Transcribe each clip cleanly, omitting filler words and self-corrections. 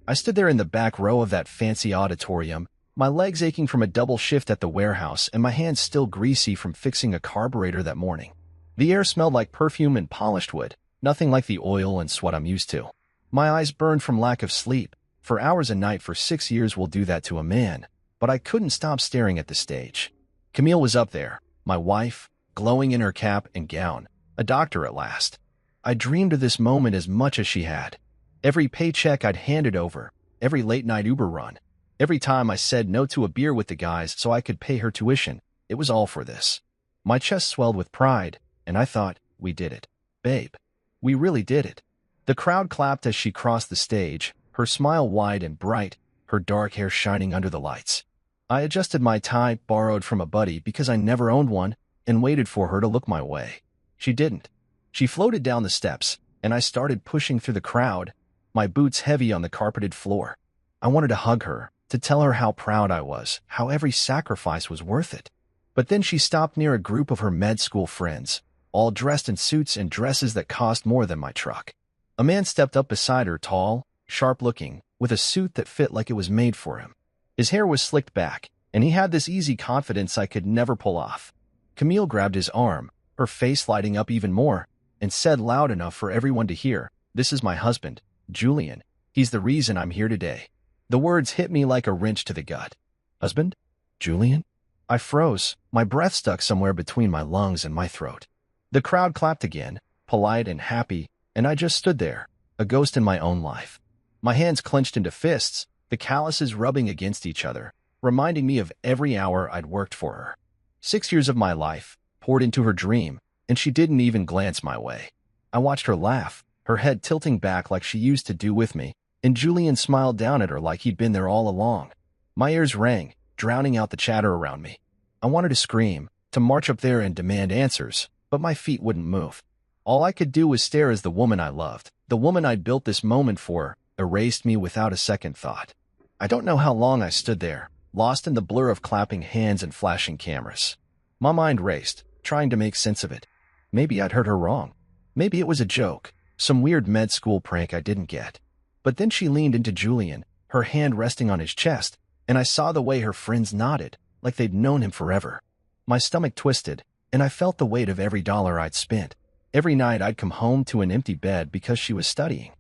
I stood there in the back row of that fancy auditorium, my legs aching from a double shift at the warehouse and my hands still greasy from fixing a carburetor that morning. The air smelled like perfume and polished wood, nothing like the oil and sweat I'm used to. My eyes burned from lack of sleep. For hours a night for 6 years will do that to a man, but I couldn't stop staring at the stage. Camille was up there, my wife, glowing in her cap and gown, a doctor at last. I dreamed of this moment as much as she had. Every paycheck I'd handed over, every late-night Uber run, every time I said no to a beer with the guys so I could pay her tuition, it was all for this. My chest swelled with pride, and I thought, we did it. Babe. We really did it. The crowd clapped as she crossed the stage, her smile wide and bright, her dark hair shining under the lights. I adjusted my tie, borrowed from a buddy because I never owned one, and waited for her to look my way. She didn't. She floated down the steps, and I started pushing through the crowd, my boots heavy on the carpeted floor. I wanted to hug her, to tell her how proud I was, how every sacrifice was worth it. But then she stopped near a group of her med school friends, all dressed in suits and dresses that cost more than my truck. A man stepped up beside her, tall, sharp-looking, with a suit that fit like it was made for him. His hair was slicked back, and he had this easy confidence I could never pull off. Camille grabbed his arm, her face lighting up even more, and said loud enough for everyone to hear, "This is my husband, Julian. He's the reason I'm here today." The words hit me like a wrench to the gut. Husband? Julian? I froze, my breath stuck somewhere between my lungs and my throat. The crowd clapped again, polite and happy, and I just stood there, a ghost in my own life. My hands clenched into fists, the calluses rubbing against each other, reminding me of every hour I'd worked for her. 6 years of my life, poured into her dream, and she didn't even glance my way. I watched her laugh, her head tilting back like she used to do with me, and Julian smiled down at her like he'd been there all along. My ears rang, drowning out the chatter around me. I wanted to scream, to march up there and demand answers, but my feet wouldn't move. All I could do was stare as the woman I loved, the woman I'd built this moment for, erased me without a second thought. I don't know how long I stood there, lost in the blur of clapping hands and flashing cameras. My mind raced, trying to make sense of it. Maybe I'd heard her wrong. Maybe it was a joke, some weird med school prank I didn't get. But then she leaned into Julian, her hand resting on his chest, and I saw the way her friends nodded, like they'd known him forever. My stomach twisted, and I felt the weight of every dollar I'd spent. Every night I'd come home to an empty bed because she was studying.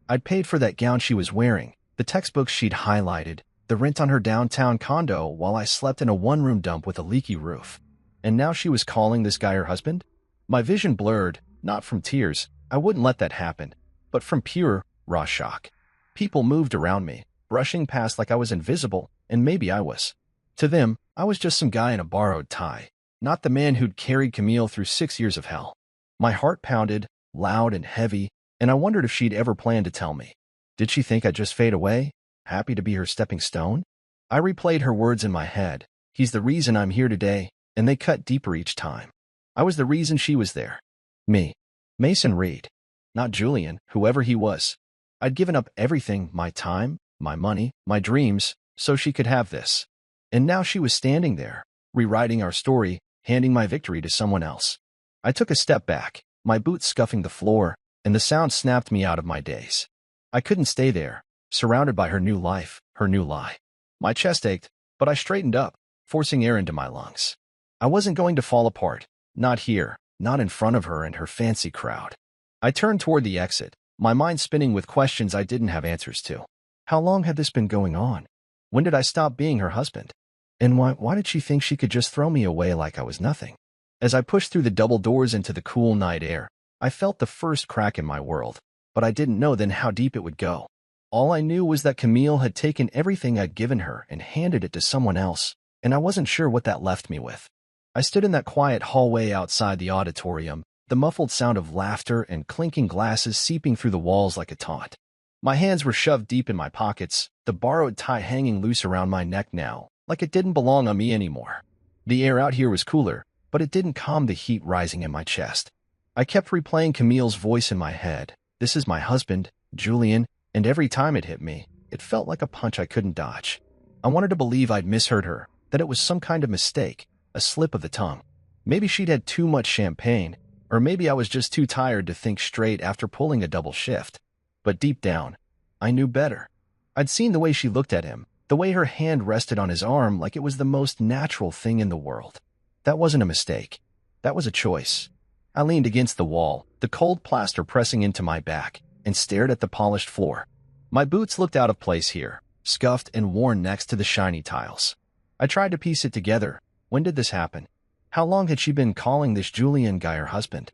I'd paid for that gown she was wearing, the textbooks she'd highlighted, the rent on her downtown condo while I slept in a one-room dump with a leaky roof. And now she was calling this guy her husband? My vision blurred, not from tears, I wouldn't let that happen, but from pure, raw shock. People moved around me, brushing past like I was invisible, and maybe I was. To them, I was just some guy in a borrowed tie, not the man who'd carried Camille through 6 years of hell. My heart pounded, loud and heavy, and I wondered if she'd ever planned to tell me. Did she think I'd just fade away, happy to be her stepping stone? I replayed her words in my head. He's the reason I'm here today, and they cut deeper each time. I was the reason she was there. Me. Mason Reed. Not Julian, whoever he was. I'd given up everything, my time, my money, my dreams, so she could have this. And now she was standing there, rewriting our story, handing my victory to someone else. I took a step back, my boots scuffing the floor, and the sound snapped me out of my daze. I couldn't stay there, surrounded by her new life, her new lie. My chest ached, but I straightened up, forcing air into my lungs. I wasn't going to fall apart, not here, not in front of her and her fancy crowd. I turned toward the exit, my mind spinning with questions I didn't have answers to. How long had this been going on? When did I stop being her husband? And why did she think she could just throw me away like I was nothing? As I pushed through the double doors into the cool night air, I felt the first crack in my world, but I didn't know then how deep it would go. All I knew was that Camille had taken everything I'd given her and handed it to someone else, and I wasn't sure what that left me with. I stood in that quiet hallway outside the auditorium, the muffled sound of laughter and clinking glasses seeping through the walls like a taunt. My hands were shoved deep in my pockets, the borrowed tie hanging loose around my neck now, like it didn't belong on me anymore. The air out here was cooler, but it didn't calm the heat rising in my chest. I kept replaying Camille's voice in my head. This is my husband, Julian, and every time it hit me, it felt like a punch I couldn't dodge. I wanted to believe I'd misheard her, that it was some kind of mistake, a slip of the tongue. Maybe she'd had too much champagne, or maybe I was just too tired to think straight after pulling a double shift. But deep down, I knew better. I'd seen the way she looked at him, the way her hand rested on his arm like it was the most natural thing in the world. That wasn't a mistake. That was a choice. I leaned against the wall, the cold plaster pressing into my back, and stared at the polished floor. My boots looked out of place here, scuffed and worn next to the shiny tiles. I tried to piece it together. When did this happen? How long had she been calling this Julian guy her husband?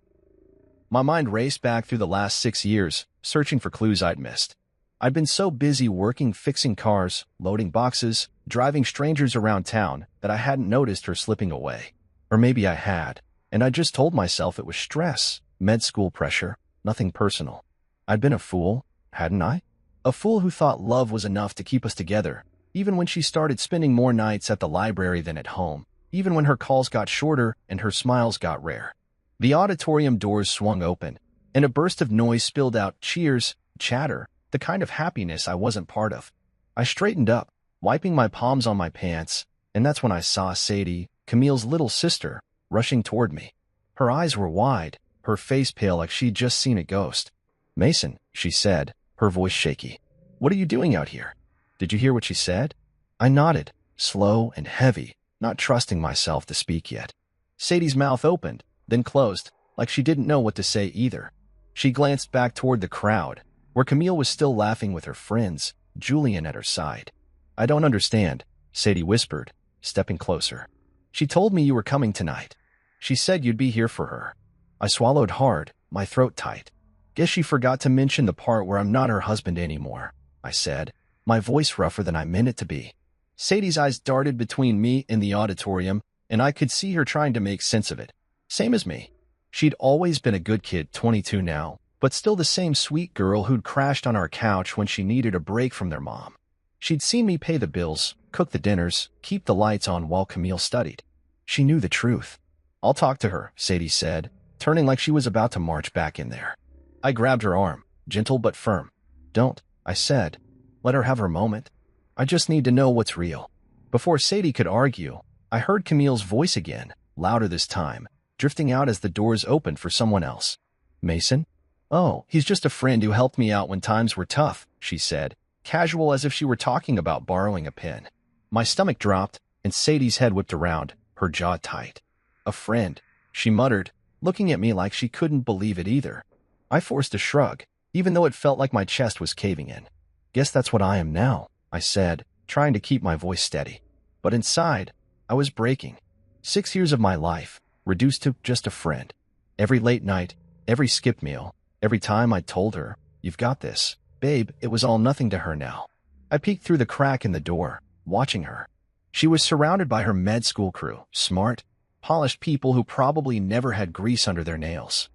My mind raced back through the last 6 years, searching for clues I'd missed. I'd been so busy working fixing cars, loading boxes, driving strangers around town that I hadn't noticed her slipping away. Or maybe I had, and I just told myself it was stress, med school pressure, nothing personal. I'd been a fool, hadn't I? A fool who thought love was enough to keep us together, even when she started spending more nights at the library than at home, even when her calls got shorter and her smiles got rare. The auditorium doors swung open, and a burst of noise spilled out, cheers, chatter, the kind of happiness I wasn't part of. I straightened up, wiping my palms on my pants, and that's when I saw Sadie, Camille's little sister, rushing toward me. Her eyes were wide, her face pale like she'd just seen a ghost. "Mason," she said, her voice shaky. "What are you doing out here?" "Did you hear what she said?" I nodded, slow and heavy, not trusting myself to speak yet. Sadie's mouth opened, then closed, like she didn't know what to say either. She glanced back toward the crowd, where Camille was still laughing with her friends, Julian at her side. "I don't understand," Sadie whispered, stepping closer. "She told me you were coming tonight. She said you'd be here for her." I swallowed hard, my throat tight. "Guess she forgot to mention the part where I'm not her husband anymore," I said, my voice rougher than I meant it to be. Sadie's eyes darted between me and the auditorium, and I could see her trying to make sense of it. Same as me. She'd always been a good kid, 22 now, but still the same sweet girl who'd crashed on our couch when she needed a break from their mom. She'd seen me pay the bills, cook the dinners, keep the lights on while Camille studied. She knew the truth. "I'll talk to her," Sadie said, turning like she was about to march back in there. I grabbed her arm, gentle but firm. "Don't," I said. "Let her have her moment. I just need to know what's real." Before Sadie could argue, I heard Camille's voice again, louder this time, drifting out as the doors opened for someone else. "Mason?" "Oh, he's just a friend who helped me out when times were tough," she said, casual as if she were talking about borrowing a pen. My stomach dropped, and Sadie's head whipped around, her jaw tight. "A friend," she muttered, looking at me like she couldn't believe it either. I forced a shrug, even though it felt like my chest was caving in. "Guess that's what I am now," I said, trying to keep my voice steady. But inside, I was breaking. 6 years of my life, reduced to just a friend. Every late night, every skip meal, every time I told her, "You've got this, babe," it was all nothing to her now. I peeked through the crack in the door, watching her. She was surrounded by her med school crew, smart, polished people who probably never had grease under their nails.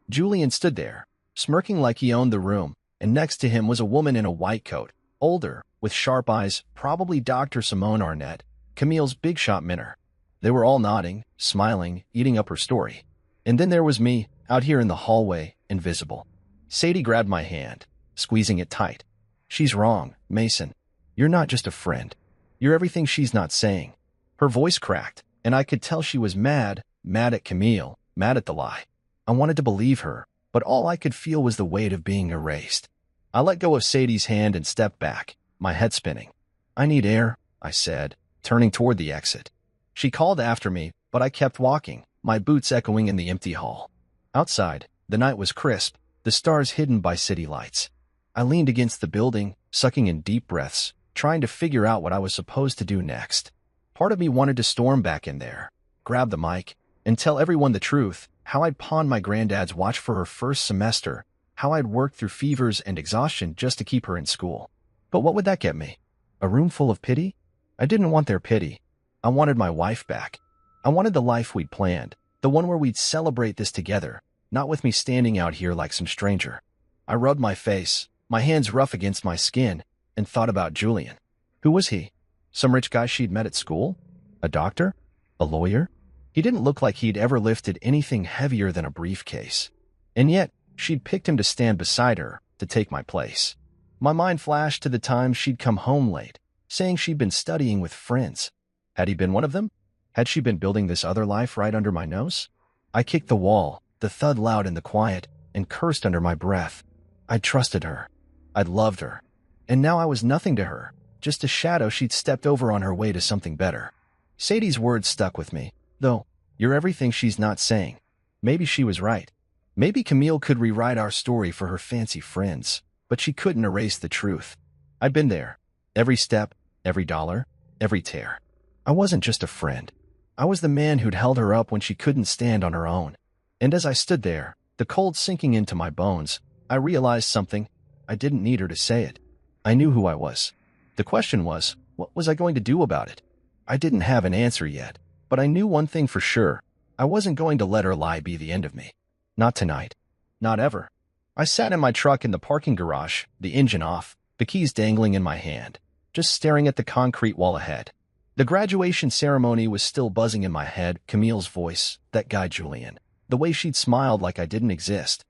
Julian stood there, smirking like he owned the room, and next to him was a woman in a white coat, older, with sharp eyes, probably Dr. Simone Arnett, Camille's big shot mentor. They were all nodding, smiling, eating up her story. And then there was me, out here in the hallway, invisible. Sadie grabbed my hand, squeezing it tight. "She's wrong, Mason. You're not just a friend. You're everything she's not saying." Her voice cracked, and I could tell she was mad at Camille, mad at the lie. I wanted to believe her, but all I could feel was the weight of being erased. I let go of Sadie's hand and stepped back, my head spinning. "I need air," I said, turning toward the exit. She called after me, but I kept walking, my boots echoing in the empty hall. Outside, the night was crisp, the stars hidden by city lights. I leaned against the building, sucking in deep breaths, trying to figure out what I was supposed to do next. Part of me wanted to storm back in there, grab the mic, and tell everyone the truth, how I'd pawned my granddad's watch for her first semester, how I'd worked through fevers and exhaustion just to keep her in school. But what would that get me? A room full of pity? I didn't want their pity. I wanted my wife back. I wanted the life we'd planned, the one where we'd celebrate this together, not with me standing out here like some stranger. I rubbed my face, my hands rough against my skin, and thought about Julian. Who was he? Some rich guy she'd met at school? A doctor? A lawyer? He didn't look like he'd ever lifted anything heavier than a briefcase. And yet, she'd picked him to stand beside her, to take my place. My mind flashed to the times she'd come home late, saying she'd been studying with friends. Had he been one of them? Had she been building this other life right under my nose? I kicked the wall, the thud loud in the quiet, and cursed under my breath. I'd trusted her. I'd loved her. And now I was nothing to her, just a shadow she'd stepped over on her way to something better. Sadie's words stuck with me, though. You're everything she's not saying. Maybe she was right. Maybe Camille could rewrite our story for her fancy friends, but she couldn't erase the truth. I'd been there. Every step, every dollar, every tear. I wasn't just a friend. I was the man who'd held her up when she couldn't stand on her own. And as I stood there, the cold sinking into my bones, I realized something. I didn't need her to say it. I knew who I was. The question was, what was I going to do about it? I didn't have an answer yet, but I knew one thing for sure. I wasn't going to let her lie be the end of me. Not tonight. Not ever. I sat in my truck in the parking garage, the engine off, the keys dangling in my hand, just staring at the concrete wall ahead. The graduation ceremony was still buzzing in my head, Camille's voice, that guy Julian, the way she'd smiled like I didn't exist.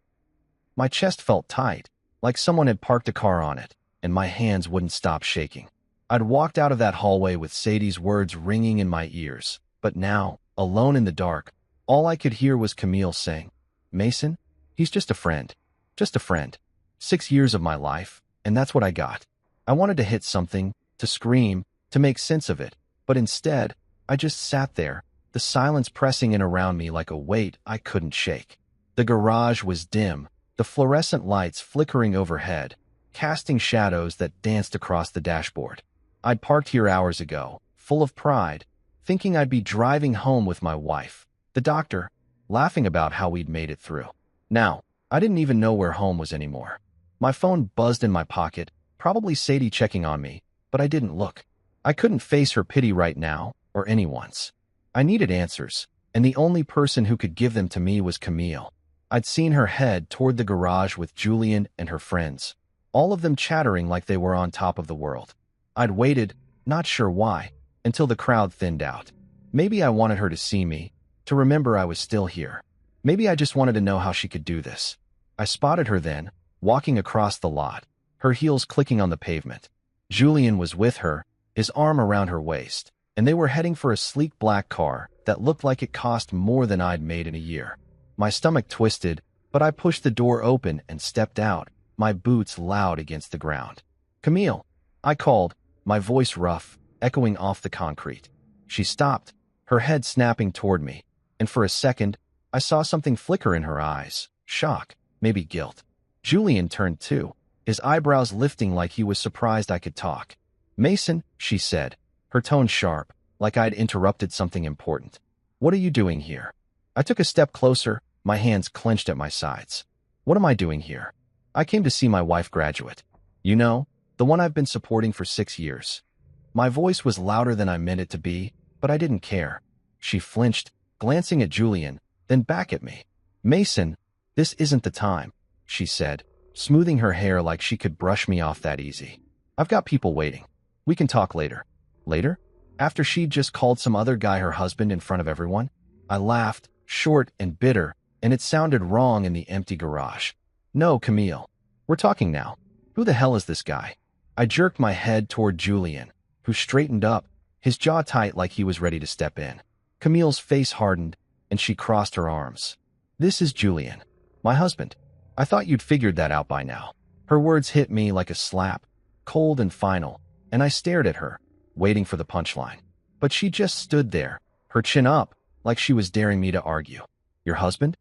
My chest felt tight, like someone had parked a car on it, and my hands wouldn't stop shaking. I'd walked out of that hallway with Sadie's words ringing in my ears, but now, alone in the dark, all I could hear was Camille saying, Mason, he's just a friend. Just a friend. 6 years of my life, and that's what I got. I wanted to hit something, to scream, to make sense of it, but instead, I just sat there, the silence pressing in around me like a weight I couldn't shake. The garage was dim, the fluorescent lights flickering overhead, casting shadows that danced across the dashboard. I'd parked here hours ago, full of pride, thinking I'd be driving home with my wife, the doctor, laughing about how we'd made it through. Now, I didn't even know where home was anymore. My phone buzzed in my pocket, probably Sadie checking on me, but I didn't look. I couldn't face her pity right now, or anyone's. I needed answers, and the only person who could give them to me was Camille. I'd seen her head toward the garage with Julian and her friends, all of them chattering like they were on top of the world. I'd waited, not sure why, until the crowd thinned out. Maybe I wanted her to see me, to remember I was still here. Maybe I just wanted to know how she could do this. I spotted her then, walking across the lot, her heels clicking on the pavement. Julian was with her, his arm around her waist, and they were heading for a sleek black car that looked like it cost more than I'd made in a year. My stomach twisted, but I pushed the door open and stepped out, my boots loud against the ground. Camille, I called, my voice rough, echoing off the concrete. She stopped, her head snapping toward me, and for a second, I saw something flicker in her eyes, shock, maybe guilt. Julian turned too, his eyebrows lifting like he was surprised I could talk. Mason, she said, her tone sharp, like I'd interrupted something important. What are you doing here? I took a step closer, my hands clenched at my sides. What am I doing here? I came to see my wife graduate. You know, the one I've been supporting for 6 years. My voice was louder than I meant it to be, but I didn't care. She flinched, glancing at Julian, then back at me. Mason, this isn't the time, she said, smoothing her hair like she could brush me off that easy. I've got people waiting. We can talk later. Later? After she'd just called some other guy her husband in front of everyone? I laughed, short and bitter, and it sounded wrong in the empty garage. No, Camille. We're talking now. Who the hell is this guy? I jerked my head toward Julian, who straightened up, his jaw tight like he was ready to step in. Camille's face hardened, and she crossed her arms. This is Julian, my husband. I thought you'd figured that out by now. Her words hit me like a slap, cold and final, and I stared at her, waiting for the punchline. But she just stood there, her chin up, like she was daring me to argue. Your husband?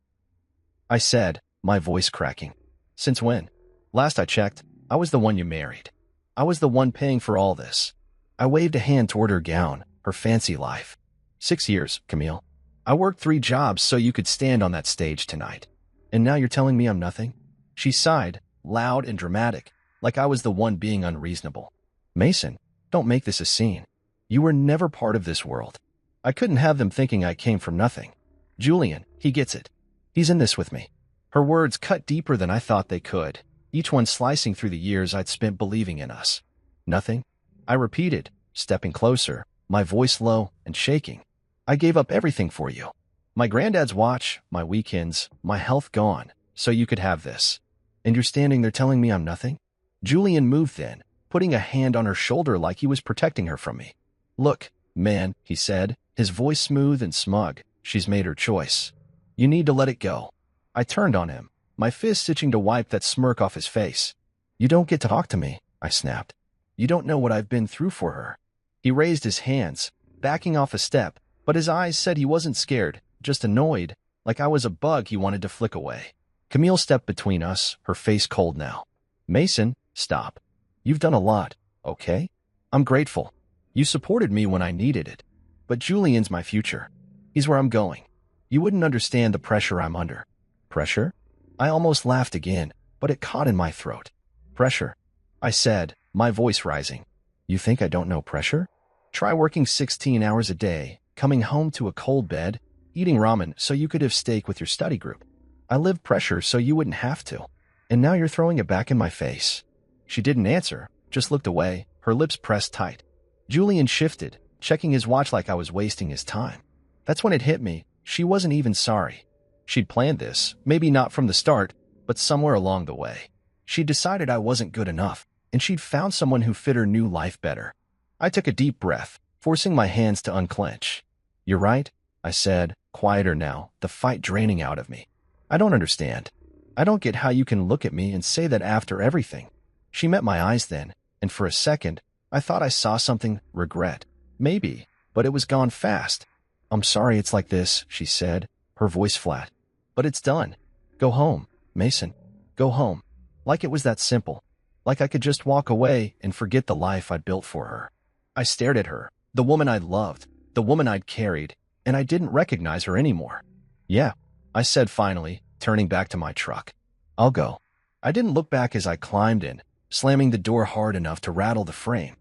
I said, my voice cracking. Since when? Last I checked, I was the one you married. I was the one paying for all this. I waved a hand toward her gown, her fancy life. 6 years, Camille. I worked 3 jobs so you could stand on that stage tonight. And now you're telling me I'm nothing? She sighed, loud and dramatic, like I was the one being unreasonable. Mason, don't make this a scene. You were never part of this world. I couldn't have them thinking I came from nothing. Julian, he gets it. He's in this with me. Her words cut deeper than I thought they could, each one slicing through the years I'd spent believing in us. Nothing? I repeated, stepping closer, my voice low and shaking. I gave up everything for you. My granddad's watch, my weekends, my health gone, so you could have this. And you're standing there telling me I'm nothing? Julian moved then, putting a hand on her shoulder like he was protecting her from me. Look, man, he said, his voice smooth and smug. She's made her choice. You need to let it go. I turned on him, my fist itching to wipe that smirk off his face. You don't get to talk to me, I snapped. You don't know what I've been through for her. He raised his hands, backing off a step, but his eyes said he wasn't scared, just annoyed, like I was a bug he wanted to flick away. Camille stepped between us, her face cold now. Mason, stop. You've done a lot, okay? I'm grateful. You supported me when I needed it. But Julian's my future. He's where I'm going. You wouldn't understand the pressure I'm under. Pressure? I almost laughed again, but it caught in my throat. Pressure, I said, my voice rising. You think I don't know pressure? Try working 16 hours a day, coming home to a cold bed, eating ramen so you could have steak with your study group. I lived pressure so you wouldn't have to. And now you're throwing it back in my face. She didn't answer, just looked away, her lips pressed tight. Julian shifted, checking his watch like I was wasting his time. That's when it hit me. She wasn't even sorry. She'd planned this, maybe not from the start, but somewhere along the way. She'd decided I wasn't good enough, and she'd found someone who fit her new life better. I took a deep breath, forcing my hands to unclench. You're right, I said, quieter now, the fight draining out of me. I don't understand. I don't get how you can look at me and say that after everything. She met my eyes then, and for a second, I thought I saw something, regret. Maybe, but it was gone fast. I'm sorry it's like this, she said, her voice flat. But it's done. Go home, Mason. Go home. Like it was that simple. Like I could just walk away and forget the life I'd built for her. I stared at her, the woman I'd loved, the woman I'd carried, and I didn't recognize her anymore. Yeah, I said finally, turning back to my truck. I'll go. I didn't look back as I climbed in, slamming the door hard enough to rattle the frame.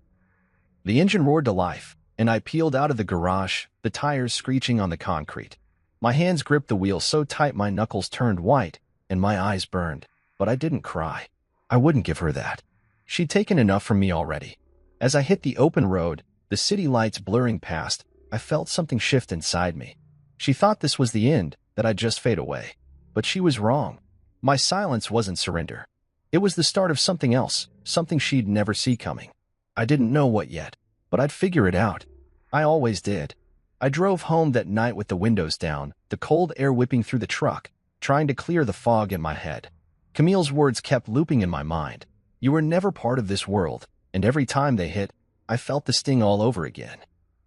The engine roared to life, and I peeled out of the garage, the tires screeching on the concrete. My hands gripped the wheel so tight my knuckles turned white, and my eyes burned. But I didn't cry. I wouldn't give her that. She'd taken enough from me already. As I hit the open road, the city lights blurring past, I felt something shift inside me. She thought this was the end, that I'd just fade away. But she was wrong. My silence wasn't surrender. It was the start of something else, something she'd never see coming. I didn't know what yet, but I'd figure it out. I always did. I drove home that night with the windows down, the cold air whipping through the truck, trying to clear the fog in my head. Camille's words kept looping in my mind. You were never part of this world, and every time they hit, I felt the sting all over again.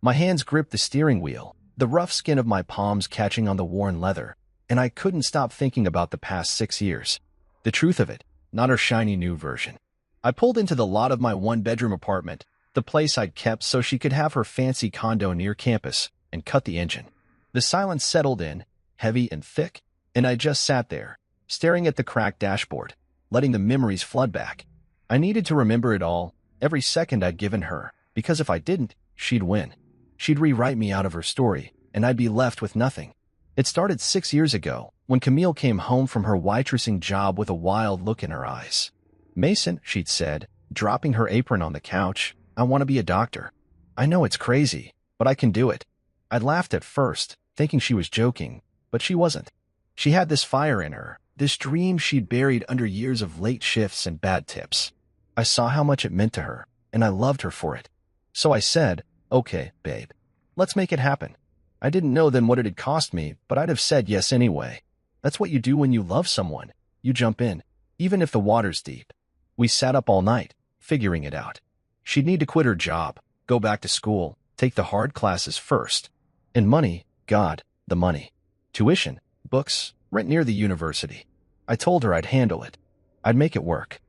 My hands gripped the steering wheel, the rough skin of my palms catching on the worn leather, and I couldn't stop thinking about the past 6 years. The truth of it, not her shiny new version. I pulled into the lot of my one-bedroom apartment, the place I'd kept so she could have her fancy condo near campus, and cut the engine. The silence settled in, heavy and thick, and I just sat there, staring at the cracked dashboard, letting the memories flood back. I needed to remember it all, every second I'd given her, because if I didn't, she'd win. She'd rewrite me out of her story, and I'd be left with nothing. It started 6 years ago, when Camille came home from her waitressing job with a wild look in her eyes. Mason, she'd said, dropping her apron on the couch, I want to be a doctor. I know it's crazy, but I can do it. I'd laughed at first, thinking she was joking, but she wasn't. She had this fire in her, this dream she'd buried under years of late shifts and bad tips. I saw how much it meant to her, and I loved her for it. So I said, okay, babe, let's make it happen. I didn't know then what it had cost me, but I'd have said yes anyway. That's what you do when you love someone. You jump in, even if the water's deep. We sat up all night, figuring it out. She'd need to quit her job, go back to school, take the hard classes first. And money, God, the money. Tuition, books, rent near the university. I told her I'd handle it. I'd make it work.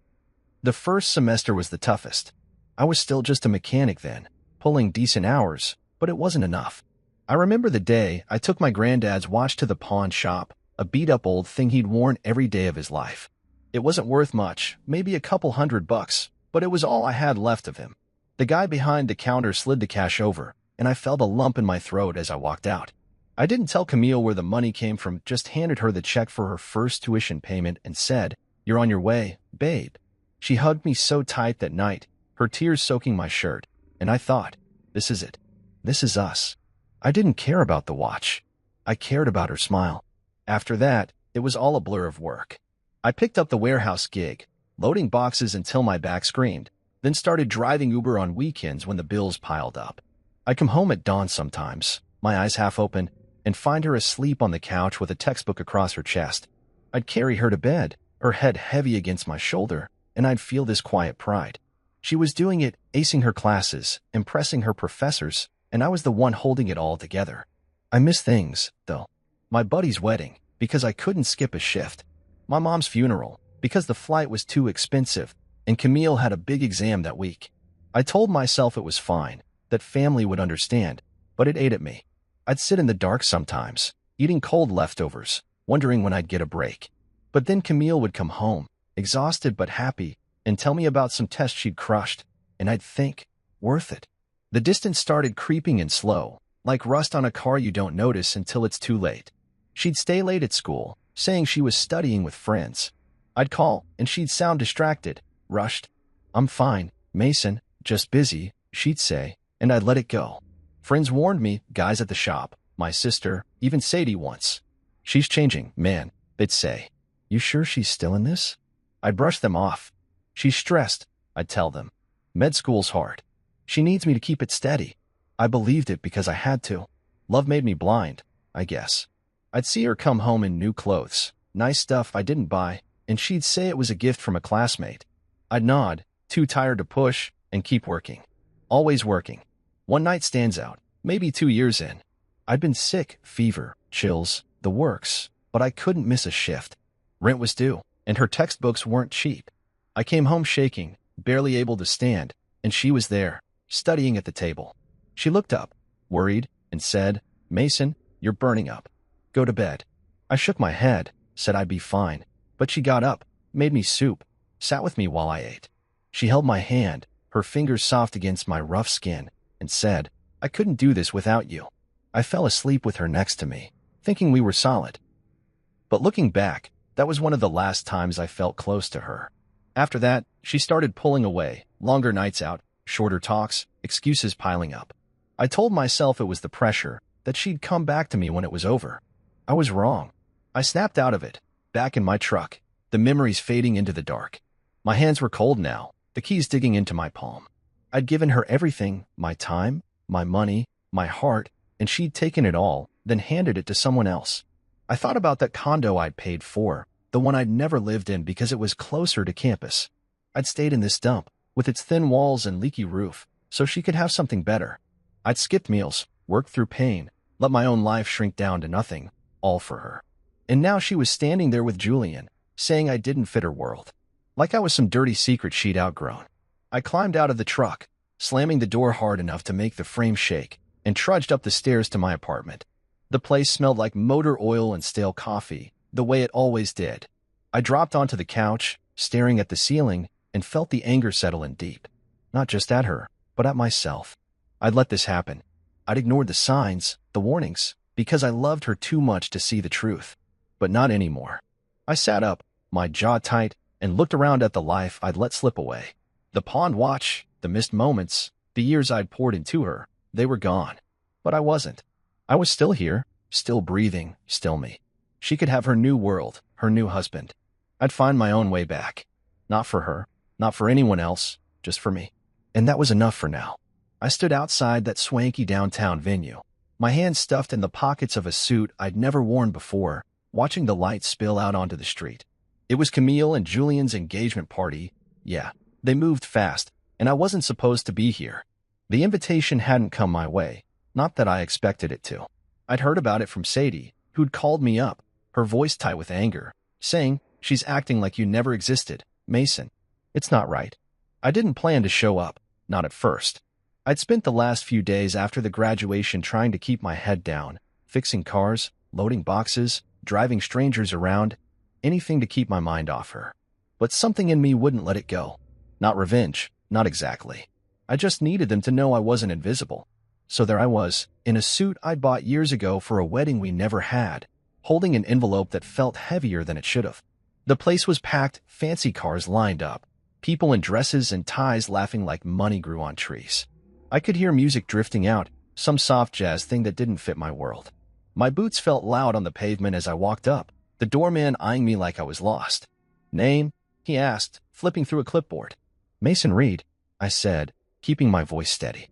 The first semester was the toughest. I was still just a mechanic then, pulling decent hours, but it wasn't enough. I remember the day I took my granddad's watch to the pawn shop, a beat-up old thing he'd worn every day of his life. It wasn't worth much, maybe a couple $100, but it was all I had left of him. The guy behind the counter slid the cash over, and I felt a lump in my throat as I walked out. I didn't tell Camille where the money came from, just handed her the check for her first tuition payment and said, "You're on your way, babe." She hugged me so tight that night, her tears soaking my shirt, and I thought, this is it. This is us. I didn't care about the watch. I cared about her smile. After that, it was all a blur of work. I picked up the warehouse gig, loading boxes until my back screamed, then started driving Uber on weekends when the bills piled up. I'd come home at dawn sometimes, my eyes half open, and find her asleep on the couch with a textbook across her chest. I'd carry her to bed, her head heavy against my shoulder, and I'd feel this quiet pride. She was doing it, acing her classes, impressing her professors, and I was the one holding it all together. I missed things, though. My buddy's wedding, because I couldn't skip a shift. My mom's funeral, because the flight was too expensive, and Camille had a big exam that week. I told myself it was fine, that family would understand, but it ate at me. I'd sit in the dark sometimes, eating cold leftovers, wondering when I'd get a break. But then Camille would come home, exhausted but happy, and tell me about some test she'd crushed, and I'd think, worth it. The distance started creeping in slow, like rust on a car you don't notice until it's too late. She'd stay late at school, saying she was studying with friends. I'd call, and she'd sound distracted, rushed. "I'm fine, Mason, just busy," she'd say, and I'd let it go. Friends warned me, guys at the shop, my sister, even Sadie once. "She's changing, man," they'd say. "You sure she's still in this?" I'd brush them off. "She's stressed," I'd tell them. "Med school's hard. She needs me to keep it steady." I believed it because I had to. Love made me blind, I guess. I'd see her come home in new clothes, nice stuff I didn't buy, and she'd say it was a gift from a classmate. I'd nod, too tired to push, and keep working. Always working. One night stands out, maybe 2 years in. I'd been sick, fever, chills, the works, but I couldn't miss a shift. Rent was due, and her textbooks weren't cheap. I came home shaking, barely able to stand, and she was there, studying at the table. She looked up, worried, and said, "Mason, you're burning up. Go to bed." I shook my head, said I'd be fine, but she got up, made me soup, sat with me while I ate. She held my hand, her fingers soft against my rough skin, and said, "I couldn't do this without you." I fell asleep with her next to me, thinking we were solid. But looking back, that was one of the last times I felt close to her. After that, she started pulling away, longer nights out, shorter talks, excuses piling up. I told myself it was the pressure, that she'd come back to me when it was over. I was wrong. I snapped out of it, back in my truck, the memories fading into the dark. My hands were cold now, the keys digging into my palm. I'd given her everything, my time, my money, my heart, and she'd taken it all, then handed it to someone else. I thought about that condo I'd paid for, the one I'd never lived in because it was closer to campus. I'd stayed in this dump, with its thin walls and leaky roof, so she could have something better. I'd skipped meals, worked through pain, let my own life shrink down to nothing, all for her. And now she was standing there with Julian, saying I didn't fit her world. Like I was some dirty secret she'd outgrown. I climbed out of the truck, slamming the door hard enough to make the frame shake, and trudged up the stairs to my apartment. The place smelled like motor oil and stale coffee, the way it always did. I dropped onto the couch, staring at the ceiling, and felt the anger settle in deep. Not just at her, but at myself. I'd let this happen. I'd ignored the signs, the warnings, because I loved her too much to see the truth. But not anymore. I sat up, my jaw tight, and looked around at the life I'd let slip away. The pawned watch, the missed moments, the years I'd poured into her, they were gone. But I wasn't. I was still here, still breathing, still me. She could have her new world, her new husband. I'd find my own way back. Not for her, not for anyone else, just for me. And that was enough for now. I stood outside that swanky downtown venue, my hands stuffed in the pockets of a suit I'd never worn before, watching the lights spill out onto the street. It was Camille and Julian's engagement party. Yeah, they moved fast, and I wasn't supposed to be here. The invitation hadn't come my way, not that I expected it to. I'd heard about it from Sadie, who'd called me up, her voice tight with anger, saying, "She's acting like you never existed, Mason. It's not right." I didn't plan to show up, not at first. I'd spent the last few days after the graduation trying to keep my head down, fixing cars, loading boxes, driving strangers around, anything to keep my mind off her. But something in me wouldn't let it go. Not revenge, not exactly. I just needed them to know I wasn't invisible. So there I was, in a suit I'd bought years ago for a wedding we never had, holding an envelope that felt heavier than it should have. The place was packed, fancy cars lined up, people in dresses and ties laughing like money grew on trees. I could hear music drifting out, some soft jazz thing that didn't fit my world. My boots felt loud on the pavement as I walked up, the doorman eyeing me like I was lost. "Name?" he asked, flipping through a clipboard. "Mason Reed," I said, keeping my voice steady.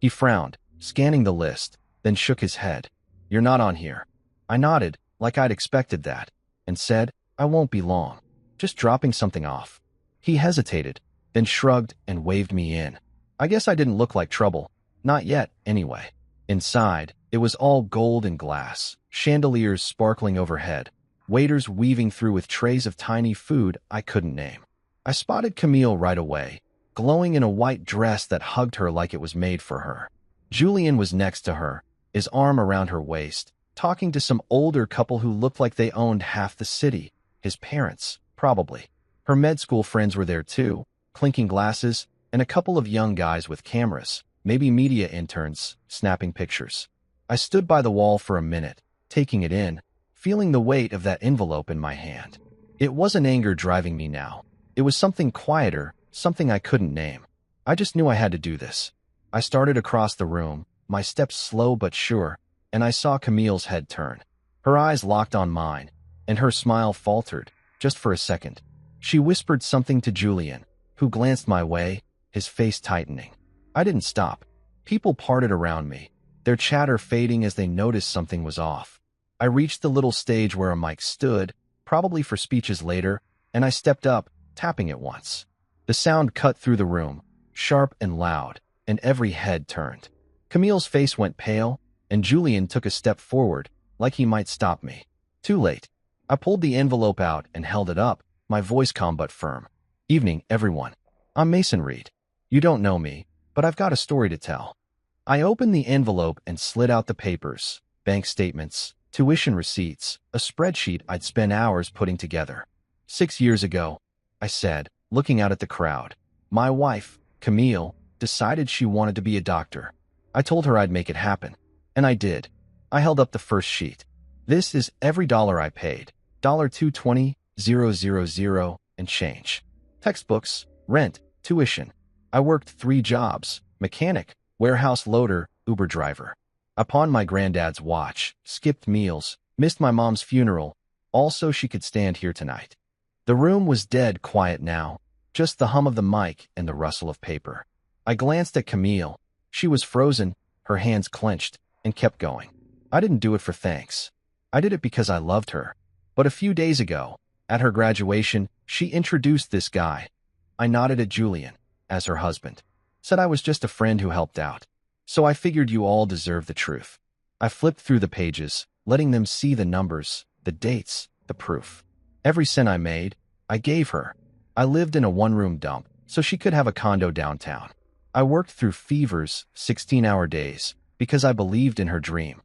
He frowned, scanning the list, then shook his head. "You're not on here." I nodded, like I'd expected that, and said, "I won't be long. Just dropping something off." He hesitated, then shrugged and waved me in. I guess I didn't look like trouble. Not yet, anyway. Inside, it was all gold and glass, chandeliers sparkling overhead, waiters weaving through with trays of tiny food I couldn't name. I spotted Camille right away, glowing in a white dress that hugged her like it was made for her. Julian was next to her, his arm around her waist, talking to some older couple who looked like they owned half the city. His parents, probably. Her med school friends were there too, clinking glasses, and a couple of young guys with cameras, maybe media interns, snapping pictures. I stood by the wall for a minute, taking it in, feeling the weight of that envelope in my hand. It wasn't anger driving me now. It was something quieter, something I couldn't name. I just knew I had to do this. I started across the room, my steps slow but sure, and I saw Camille's head turn. Her eyes locked on mine, and her smile faltered, just for a second. She whispered something to Julian, who glanced my way, his face tightening. I didn't stop. People parted around me, their chatter fading as they noticed something was off. I reached the little stage where a mic stood, probably for speeches later, and I stepped up, tapping it once. The sound cut through the room, sharp and loud, and every head turned. Camille's face went pale, and Julian took a step forward, like he might stop me. Too late. I pulled the envelope out and held it up, my voice calm but firm. Evening, everyone. I'm Mason Reed. You don't know me, but I've got a story to tell. I opened the envelope and slid out the papers, bank statements, tuition receipts, a spreadsheet I'd spent hours putting together. 6 years ago, I said, looking out at the crowd, my wife, Camille, decided she wanted to be a doctor. I told her I'd make it happen. And I did. I held up the first sheet. This is every dollar I paid. $220,000 and change. Textbooks, rent, tuition. I worked 3 jobs: mechanic, warehouse loader, Uber driver. I pawned my granddad's watch, skipped meals, missed my mom's funeral, all so she could stand here tonight. The room was dead quiet now, just the hum of the mic and the rustle of paper. I glanced at Camille. She was frozen, her hands clenched, and kept going. I didn't do it for thanks. I did it because I loved her. But a few days ago, at her graduation, she introduced this guy. I nodded at Julian, as her husband. Said I was just a friend who helped out. So I figured you all deserve the truth. I flipped through the pages, letting them see the numbers, the dates, the proof. Every cent I made, I gave her. I lived in a one-room dump, so she could have a condo downtown. I worked through fevers, 16-hour days, because I believed in her dream.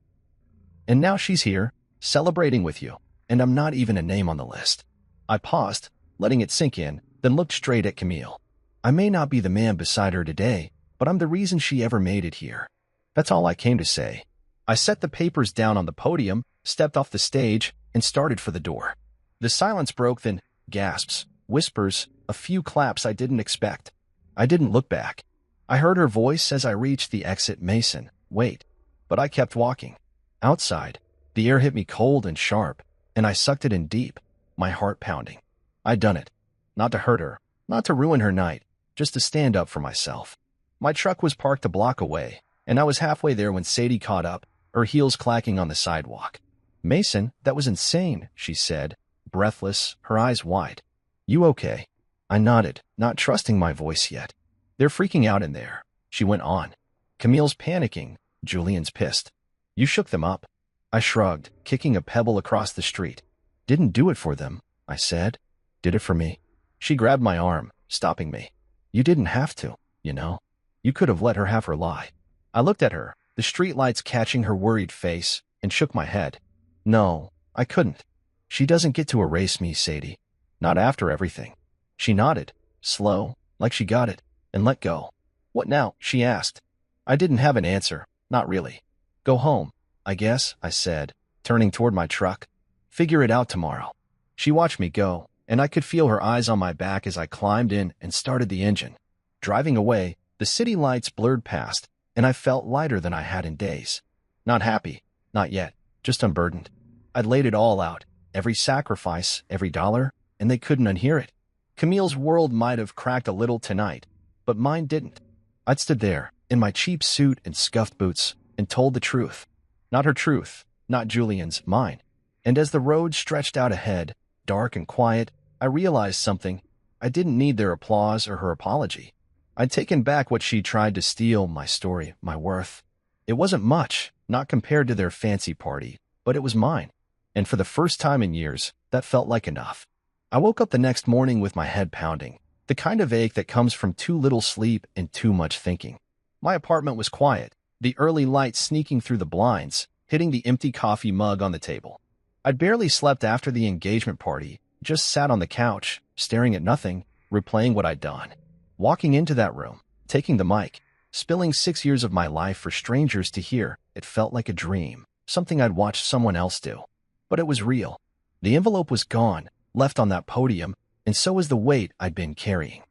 And now she's here, celebrating with you, and I'm not even a name on the list. I paused, letting it sink in, then looked straight at Camille. I may not be the man beside her today, but I'm the reason she ever made it here. That's all I came to say. I set the papers down on the podium, stepped off the stage, and started for the door. The silence broke, then gasps, whispers, a few claps I didn't expect. I didn't look back. I heard her voice as I reached the exit. Mason, wait. But I kept walking. Outside, the air hit me cold and sharp, and I sucked it in deep, my heart pounding. I'd done it. Not to hurt her, not to ruin her night, just to stand up for myself. My truck was parked a block away, and I was halfway there when Sadie caught up, her heels clacking on the sidewalk. Mason, that was insane, she said, breathless, her eyes wide. You okay? I nodded, not trusting my voice yet. They're freaking out in there, she went on. Camille's panicking, Julian's pissed. You shook them up. I shrugged, kicking a pebble across the street. Didn't do it for them, I said. Did it for me. She grabbed my arm, stopping me. You didn't have to, you know. You could have let her have her lie. I looked at her, the streetlights catching her worried face, and shook my head. No, I couldn't. She doesn't get to erase me, Sadie. Not after everything. She nodded, slow, like she got it, and let go. What now? She asked. I didn't have an answer, not really. Go home, I guess, I said, turning toward my truck. Figure it out tomorrow. She watched me go, and I could feel her eyes on my back as I climbed in and started the engine. Driving away, the city lights blurred past, and I felt lighter than I had in days. Not happy, not yet, just unburdened. I'd laid it all out, every sacrifice, every dollar, and they couldn't unhear it. Camille's world might have cracked a little tonight, but mine didn't. I'd stood there, in my cheap suit and scuffed boots, and told the truth. Not her truth, not Julian's, mine. And as the road stretched out ahead, dark and quiet, I realized something. I didn't need their applause or her apology. I'd taken back what she tried to steal, my story, my worth. It wasn't much, not compared to their fancy party, but it was mine. And for the first time in years, that felt like enough. I woke up the next morning with my head pounding, the kind of ache that comes from too little sleep and too much thinking. My apartment was quiet, the early light sneaking through the blinds, hitting the empty coffee mug on the table. I'd barely slept after the engagement party, just sat on the couch, staring at nothing, replaying what I'd done. Walking into that room, taking the mic, spilling 6 years of my life for strangers to hear, it felt like a dream, something I'd watched someone else do. But it was real. The envelope was gone, left on that podium, and so was the weight I'd been carrying.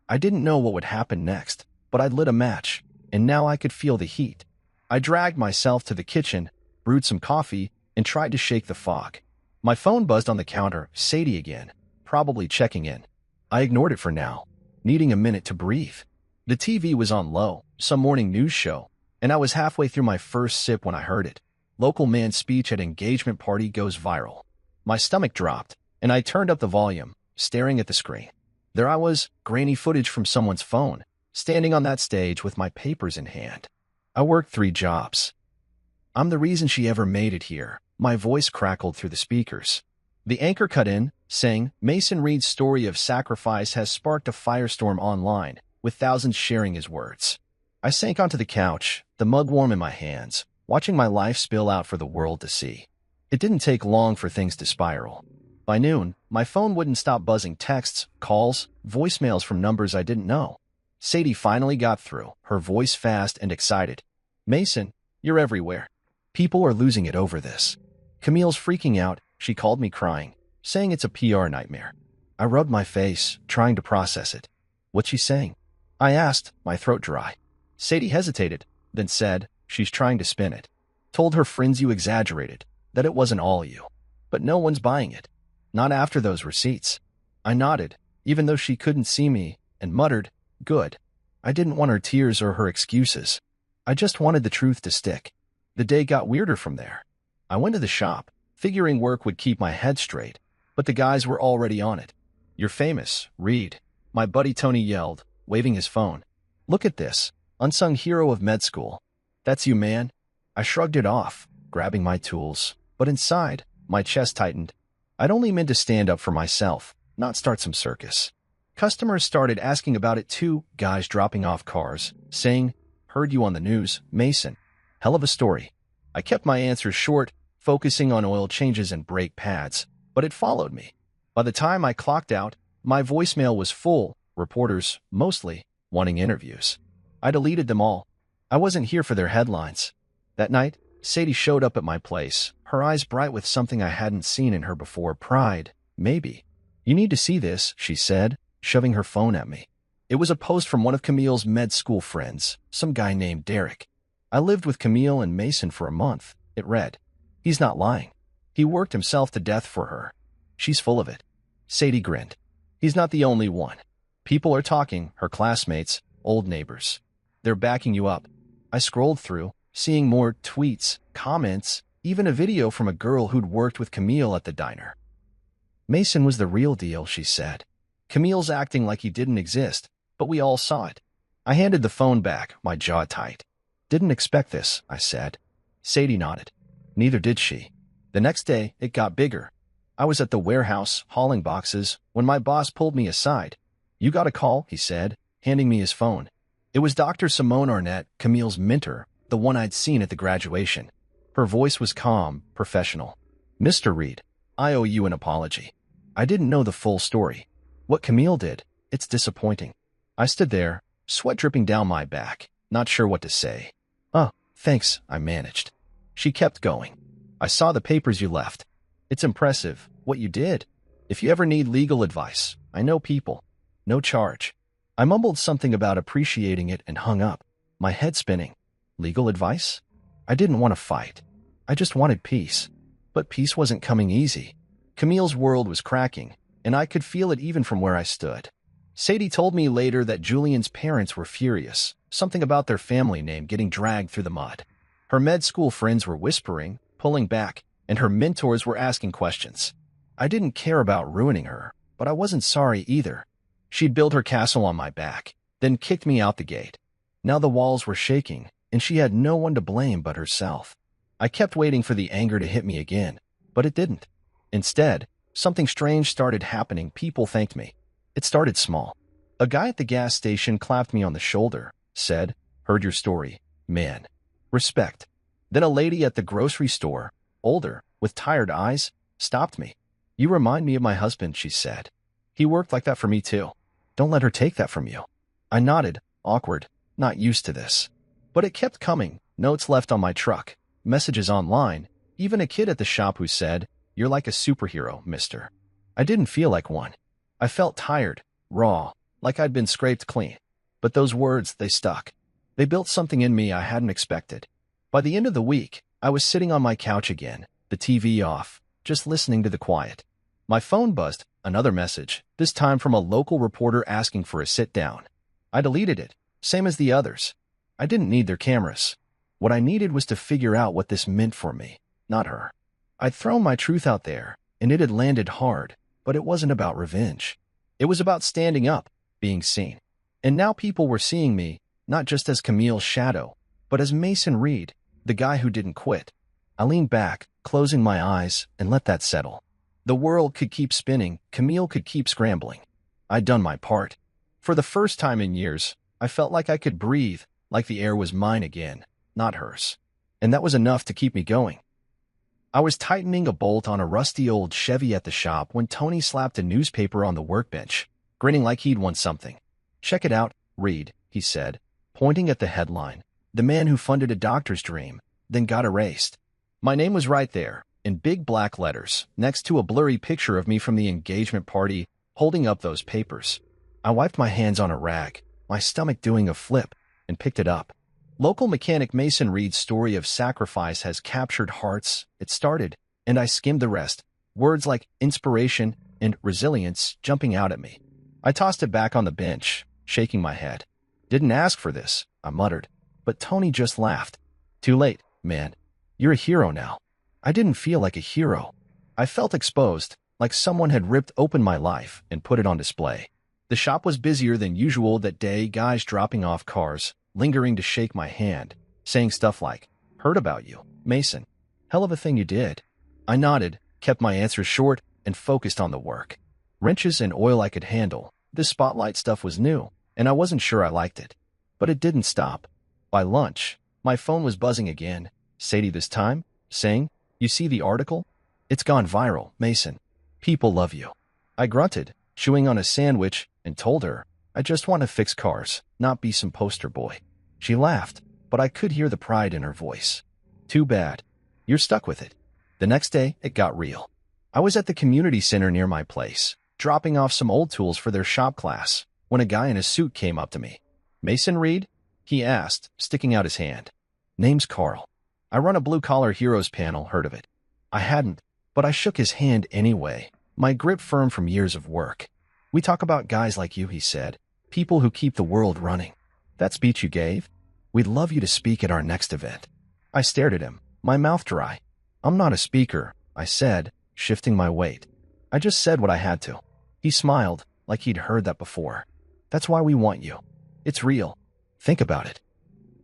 I didn't know what would happen next, but I'd lit a match, and now I could feel the heat. I dragged myself to the kitchen, brewed some coffee, and tried to shake the fog. My phone buzzed on the counter, Sadie again, probably checking in. I ignored it for now, needing a minute to breathe. The TV was on low, some morning news show, and I was halfway through my first sip when I heard it. Local man's speech at engagement party goes viral. My stomach dropped, and I turned up the volume, staring at the screen. There I was, grainy footage from someone's phone, standing on that stage with my papers in hand. I worked 3 jobs. I'm the reason she ever made it here. My voice crackled through the speakers. The anchor cut in, saying, Mason Reed's story of sacrifice has sparked a firestorm online, with thousands sharing his words. I sank onto the couch, the mug warm in my hands, watching my life spill out for the world to see. It didn't take long for things to spiral. By noon, my phone wouldn't stop buzzing texts, calls, voicemails from numbers I didn't know. Sadie finally got through, her voice fast and excited. Mason, you're everywhere. People are losing it over this. Camille's freaking out, she called me crying, saying it's a PR nightmare. I rubbed my face, trying to process it. What's she saying? I asked, my throat dry. Sadie hesitated, then said, she's trying to spin it. Told her friends you exaggerated, that it wasn't all you. But no one's buying it. Not after those receipts. I nodded, even though she couldn't see me, and muttered, good. I didn't want her tears or her excuses. I just wanted the truth to stick. The day got weirder from there. I went to the shop, figuring work would keep my head straight, but the guys were already on it. You're famous, Reed. My buddy Tony yelled, waving his phone. Look at this, unsung hero of med school. That's you, man. I shrugged it off, grabbing my tools, but inside, my chest tightened. I'd only meant to stand up for myself, not start some circus. Customers started asking about it too, guys dropping off cars, saying, heard you on the news, Mason. Hell of a story. I kept my answers short, focusing on oil changes and brake pads, but it followed me. By the time I clocked out, my voicemail was full, reporters, mostly, wanting interviews. I deleted them all. I wasn't here for their headlines. That night, Sadie showed up at my place, her eyes bright with something I hadn't seen in her before, pride, maybe. You need to see this, she said, shoving her phone at me. It was a post from one of Camille's med school friends, some guy named Derek. I lived with Camille and Mason for a month, it read. He's not lying. He worked himself to death for her. She's full of it. Sadie grinned. He's not the only one. People are talking, her classmates, old neighbors. They're backing you up. I scrolled through, seeing more tweets, comments, even a video from a girl who'd worked with Camille at the diner. Mason was the real deal, she said. Camille's acting like he didn't exist, but we all saw it. I handed the phone back, my jaw tight. Didn't expect this, I said. Sadie nodded. Neither did she. The next day, it got bigger. I was at the warehouse, hauling boxes, when my boss pulled me aside. You got a call, he said, handing me his phone. It was Dr. Simone Arnett, Camille's mentor, the one I'd seen at the graduation. Her voice was calm, professional. Mr. Reed, I owe you an apology. I didn't know the full story. What Camille did, it's disappointing. I stood there, sweat dripping down my back, not sure what to say. Oh, thanks, I managed. She kept going. I saw the papers you left. It's impressive, what you did. If you ever need legal advice, I know people. No charge. I mumbled something about appreciating it and hung up, my head spinning. Legal advice? I didn't want to fight. I just wanted peace. But peace wasn't coming easy. Camille's world was cracking, and I could feel it even from where I stood. Sadie told me later that Julian's parents were furious, something about their family name getting dragged through the mud. Her med school friends were whispering, pulling back, and her mentors were asking questions. I didn't care about ruining her, but I wasn't sorry either. She'd built her castle on my back, then kicked me out the gate. Now the walls were shaking, and she had no one to blame but herself. I kept waiting for the anger to hit me again, but it didn't. Instead, something strange started happening. People thanked me. It started small. A guy at the gas station clapped me on the shoulder, said, "Heard your story, man. Respect." Then a lady at the grocery store, older, with tired eyes, stopped me. "You remind me of my husband," she said. "He worked like that for me too. Don't let her take that from you." I nodded, awkward, not used to this. But it kept coming, notes left on my truck, messages online, even a kid at the shop who said, "You're like a superhero, mister." I didn't feel like one. I felt tired, raw, like I'd been scraped clean. But those words, they stuck. They built something in me I hadn't expected. By the end of the week, I was sitting on my couch again, the TV off, just listening to the quiet. My phone buzzed, another message, this time from a local reporter asking for a sit-down. I deleted it, same as the others. I didn't need their cameras. What I needed was to figure out what this meant for me, not her. I'd thrown my truth out there, and it had landed hard, but it wasn't about revenge. It was about standing up, being seen. And now people were seeing me, not just as Camille's shadow, but as Mason Reed, the guy who didn't quit. I leaned back, closing my eyes, and let that settle. The world could keep spinning, Camille could keep scrambling. I'd done my part. For the first time in years, I felt like I could breathe, like the air was mine again, not hers. And that was enough to keep me going. I was tightening a bolt on a rusty old Chevy at the shop when Tony slapped a newspaper on the workbench, grinning like he'd won something. "Check it out, Reed," he said, pointing at the headline, "The man who funded a doctor's dream, then got erased." My name was right there, in big black letters, next to a blurry picture of me from the engagement party, holding up those papers. I wiped my hands on a rag, my stomach doing a flip, and picked it up. Local mechanic Mason Reed's story of sacrifice has captured hearts. It started, and I skimmed the rest, words like inspiration and resilience jumping out at me. I tossed it back on the bench, shaking my head. "Didn't ask for this," I muttered, but Tony just laughed. "Too late, man. You're a hero now." I didn't feel like a hero. I felt exposed, like someone had ripped open my life and put it on display. The shop was busier than usual that day, guys dropping off cars, lingering to shake my hand, saying stuff like, "Heard about you, Mason. Hell of a thing you did." I nodded, kept my answers short, and focused on the work. Wrenches and oil I could handle. This spotlight stuff was new, and I wasn't sure I liked it. But it didn't stop. By lunch, my phone was buzzing again, Sadie this time, saying, "You see the article? It's gone viral, Mason. People love you." I grunted, chewing on a sandwich, and told her, "I just want to fix cars, not be some poster boy." She laughed, but I could hear the pride in her voice. "Too bad. You're stuck with it." The next day, it got real. I was at the community center near my place, dropping off some old tools for their shop class, when a guy in a suit came up to me. "Mason Reed?" he asked, sticking out his hand. "Name's Carl. I run a blue-collar heroes panel, heard of it?" I hadn't, but I shook his hand anyway, my grip firm from years of work. "We talk about guys like you," he said, "people who keep the world running. That speech you gave? We'd love you to speak at our next event." I stared at him, my mouth dry. "I'm not a speaker," I said, shifting my weight. "I just said what I had to." He smiled, like he'd heard that before. "That's why we want you. It's real. Think about it."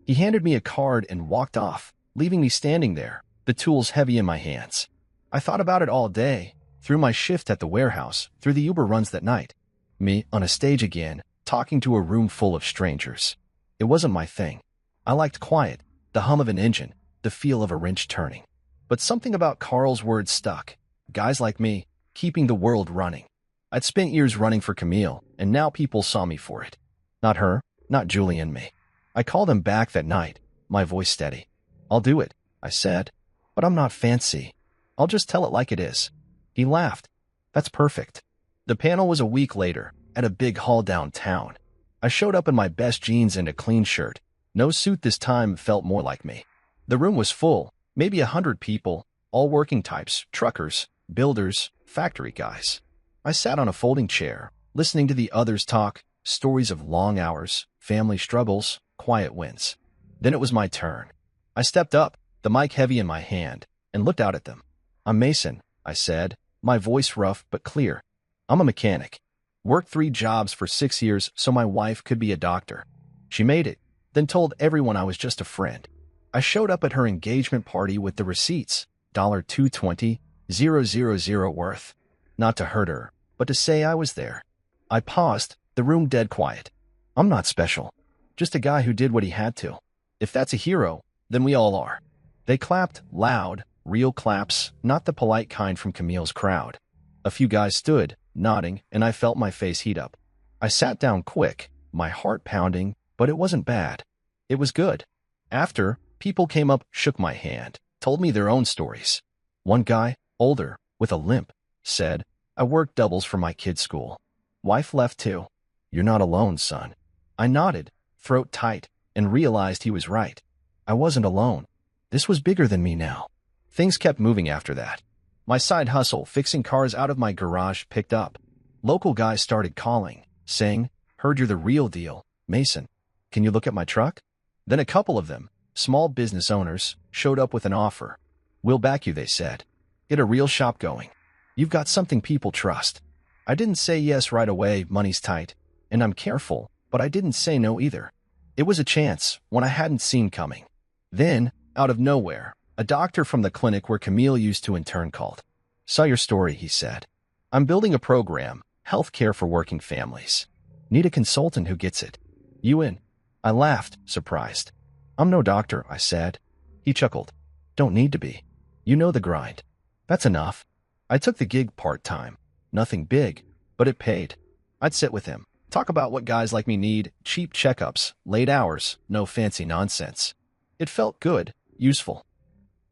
He handed me a card and walked off, leaving me standing there, the tools heavy in my hands. I thought about it all day, through my shift at the warehouse, through the Uber runs that night. Me, on a stage again, talking to a room full of strangers. It wasn't my thing. I liked quiet, the hum of an engine, the feel of a wrench turning. But something about Carl's words stuck. Guys like me, keeping the world running. I'd spent years running for Camille, and now people saw me for it. Not her, not Julie and me. I called him back that night, my voice steady. "I'll do it," I said, "but I'm not fancy. I'll just tell it like it is." He laughed. "That's perfect." The panel was a week later, at a big hall downtown. I showed up in my best jeans and a clean shirt. No suit this time felt more like me. The room was full, maybe 100 people, all working types, truckers, builders, factory guys. I sat on a folding chair, listening to the others talk, stories of long hours, family struggles, quiet wins. Then it was my turn. I stepped up, the mic heavy in my hand, and looked out at them. "I'm Mason," I said, my voice rough but clear. "I'm a mechanic." Worked 3 jobs for 6 years so my wife could be a doctor. She made it, then told everyone I was just a friend. I showed up at her engagement party with the receipts, $220,000 worth. Not to hurt her, but to say I was there. I paused, the room dead quiet. I'm not special. Just a guy who did what he had to. If that's a hero, then we all are. They clapped, loud, real claps, not the polite kind from Camille's crowd. A few guys stood, nodding, and I felt my face heat up. I sat down quick, my heart pounding, but it wasn't bad. It was good. After, people came up, shook my hand, told me their own stories. One guy, older, with a limp, said, I worked doubles for my kid's school. Wife left too. You're not alone, son. I nodded, throat tight, and realized he was right. I wasn't alone. This was bigger than me now. Things kept moving after that. My side hustle, fixing cars out of my garage, picked up. Local guys started calling, saying, heard you're the real deal, Mason. Can you look at my truck? Then a couple of them, small business owners, showed up with an offer. We'll back you, they said. Get a real shop going. You've got something people trust. I didn't say yes right away, money's tight, and I'm careful, but I didn't say no either. It was a chance, one I hadn't seen coming. Then, out of nowhere, a doctor from the clinic where Camille used to intern called. Saw your story, he said. I'm building a program, health care for working families. Need a consultant who gets it. You in? I laughed, surprised. I'm no doctor, I said. He chuckled. Don't need to be. You know the grind. That's enough. I took the gig part-time. Nothing big, but it paid. I'd sit with him, talk about what guys like me need, cheap checkups, late hours, no fancy nonsense. It felt good, useful.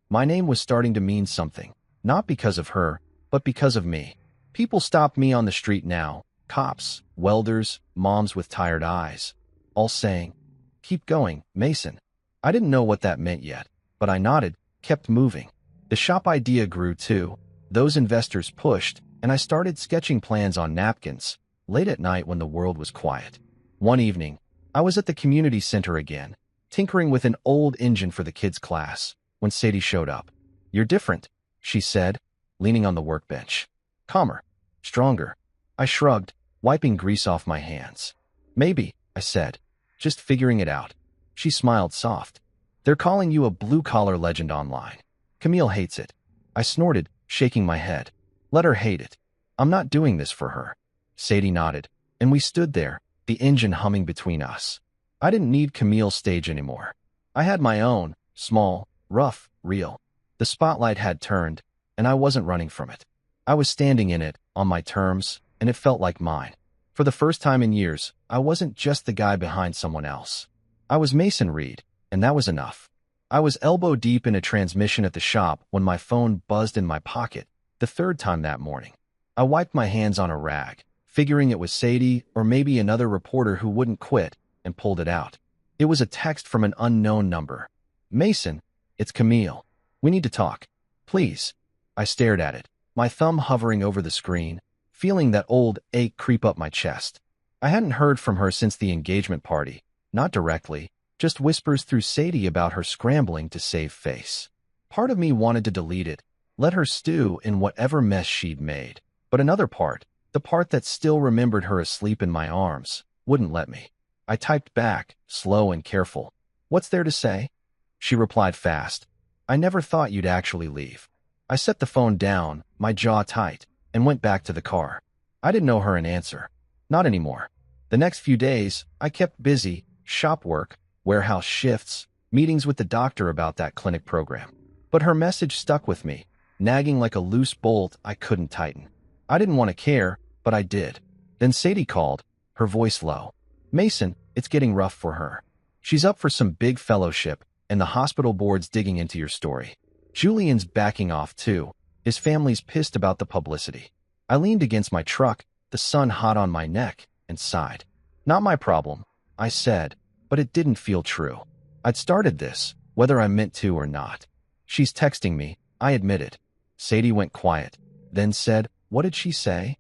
My name was starting to mean something, not because of her, but because of me. People stopped me on the street now, cops, welders, moms with tired eyes, all saying, keep going, Mason. I didn't know what that meant yet, but I nodded, kept moving. The shop idea grew too. Those investors pushed, and I started sketching plans on napkins, late at night when the world was quiet. One evening, I was at the community center again, tinkering with an old engine for the kids' class, when Sadie showed up. You're different, she said, leaning on the workbench. Calmer, stronger. I shrugged, wiping grease off my hands. Maybe, I said, just figuring it out. She smiled soft. They're calling you a blue-collar legend online. Camille hates it. I snorted, shaking my head. Let her hate it. I'm not doing this for her. Sadie nodded, and we stood there, the engine humming between us. I didn't need Camille's stage anymore. I had my own, small, rough, real. The spotlight had turned, and I wasn't running from it. I was standing in it, on my terms, and it felt like mine. For the first time in years, I wasn't just the guy behind someone else. I was Mason Reed, and that was enough. I was elbow deep in a transmission at the shop when my phone buzzed in my pocket, the third time that morning. I wiped my hands on a rag, figuring it was Sadie or maybe another reporter who wouldn't quit, and pulled it out. It was a text from an unknown number. Mason, it's Camille. We need to talk. Please. I stared at it, my thumb hovering over the screen, feeling that old ache creep up my chest. I hadn't heard from her since the engagement party, not directly, just whispers through Sadie about her scrambling to save face. Part of me wanted to delete it, let her stew in whatever mess she'd made. But another part, the part that still remembered her asleep in my arms, wouldn't let me. I typed back, slow and careful. What's there to say? She replied fast. I never thought you'd actually leave. I set the phone down, my jaw tight, and went back to the car. I didn't know her an answer. Not anymore. The next few days, I kept busy, shop work, warehouse shifts, meetings with the doctor about that clinic program. But her message stuck with me, nagging like a loose bolt I couldn't tighten. I didn't want to care, but I did. Then Sadie called, her voice low. Mason, it's getting rough for her. She's up for some big fellowship, and the hospital board's digging into your story. Julian's backing off too. His family's pissed about the publicity. I leaned against my truck, the sun hot on my neck, and sighed. Not my problem, I said, but it didn't feel true. I'd started this, whether I meant to or not. She's texting me, I admitted. Sadie went quiet, then said, what did she say?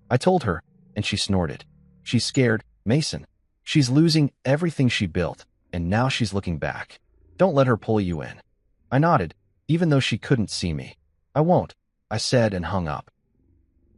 I told her, and she snorted. She's scared, Mason. She's losing everything she built, and now she's looking back. Don't let her pull you in. I nodded, even though she couldn't see me. I won't, I said and hung up.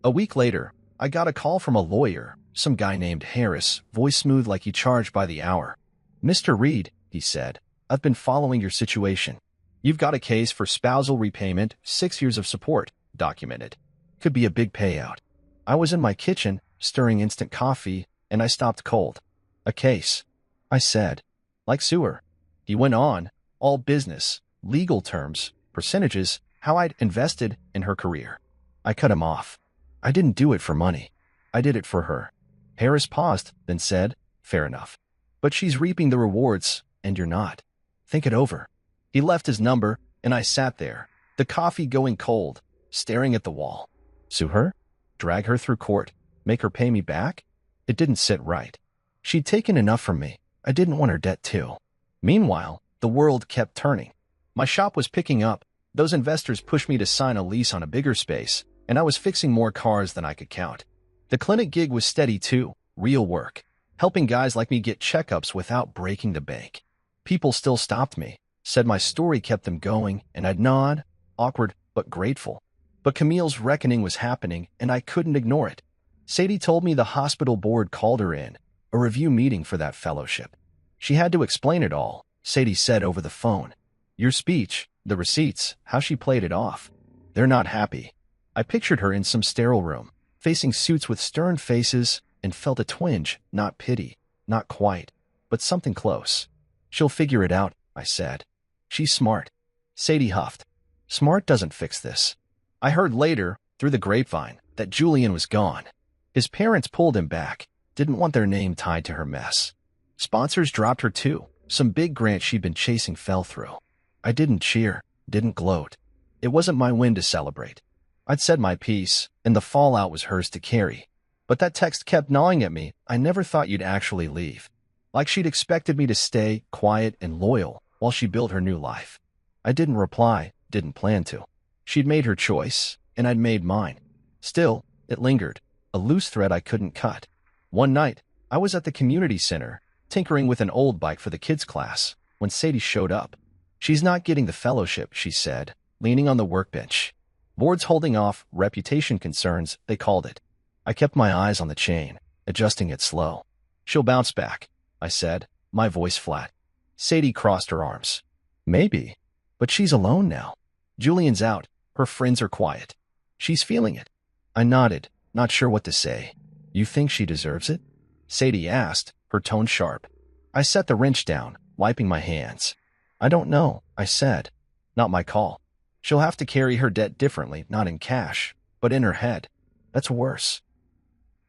A week later, I got a call from a lawyer, Some guy named Harris, voice smooth like he charged by the hour. "Mr. Reed," he said, "I've been following your situation. You've got a case for spousal repayment, 6 years of support, documented. Could be a big payout." I was in my kitchen, stirring instant coffee, and I stopped cold. "A case," I said. "Like sewer." He went on, all business, legal terms, percentages, how I'd invested in her career. I cut him off. "I didn't do it for money. I did it for her." Harris paused, then said, "Fair enough. But she's reaping the rewards, and you're not. Think it over." He left his number, and I sat there, the coffee going cold, staring at the wall. Sue her? Drag her through court? Make her pay me back? It didn't sit right. She'd taken enough from me. I didn't want her debt too. Meanwhile, the world kept turning. My shop was picking up. Those investors pushed me to sign a lease on a bigger space, and I was fixing more cars than I could count. The clinic gig was steady too, real work, helping guys like me get checkups without breaking the bank. People still stopped me, said my story kept them going, and I'd nod, awkward but grateful. But Camille's reckoning was happening, and I couldn't ignore it. Sadie told me the hospital board called her in, a review meeting for that fellowship. She had to explain it all, Sadie said over the phone. Your speech, the receipts, how she played it off. They're not happy. I pictured her in some sterile room, facing suits with stern faces, and felt a twinge, not pity, not quite, but something close. She'll figure it out, I said. She's smart. Sadie huffed. Smart doesn't fix this. I heard later, through the grapevine, that Julian was gone. His parents pulled him back, didn't want their name tied to her mess. Sponsors dropped her too. Some big grant she'd been chasing fell through. I didn't cheer, didn't gloat. It wasn't my win to celebrate. I'd said my piece, and the fallout was hers to carry. But that text kept gnawing at me. I never thought you'd actually leave. Like she'd expected me to stay quiet and loyal while she built her new life. I didn't reply, didn't plan to. She'd made her choice, and I'd made mine. Still, it lingered, a loose thread I couldn't cut. One night, I was at the community center, tinkering with an old bike for the kids' class, when Sadie showed up. She's not getting the fellowship, she said, leaning on the workbench. Board's holding off reputation concerns, they called it. I kept my eyes on the chain, adjusting it slow. She'll bounce back, I said, my voice flat. Sadie crossed her arms. Maybe, but she's alone now. Julian's out, her friends are quiet. She's feeling it. I nodded, not sure what to say. You think she deserves it? Sadie asked, her tone sharp. I set the wrench down, wiping my hands. I don't know, I said. Not my call. She'll have to carry her debt differently, not in cash, but in her head. That's worse.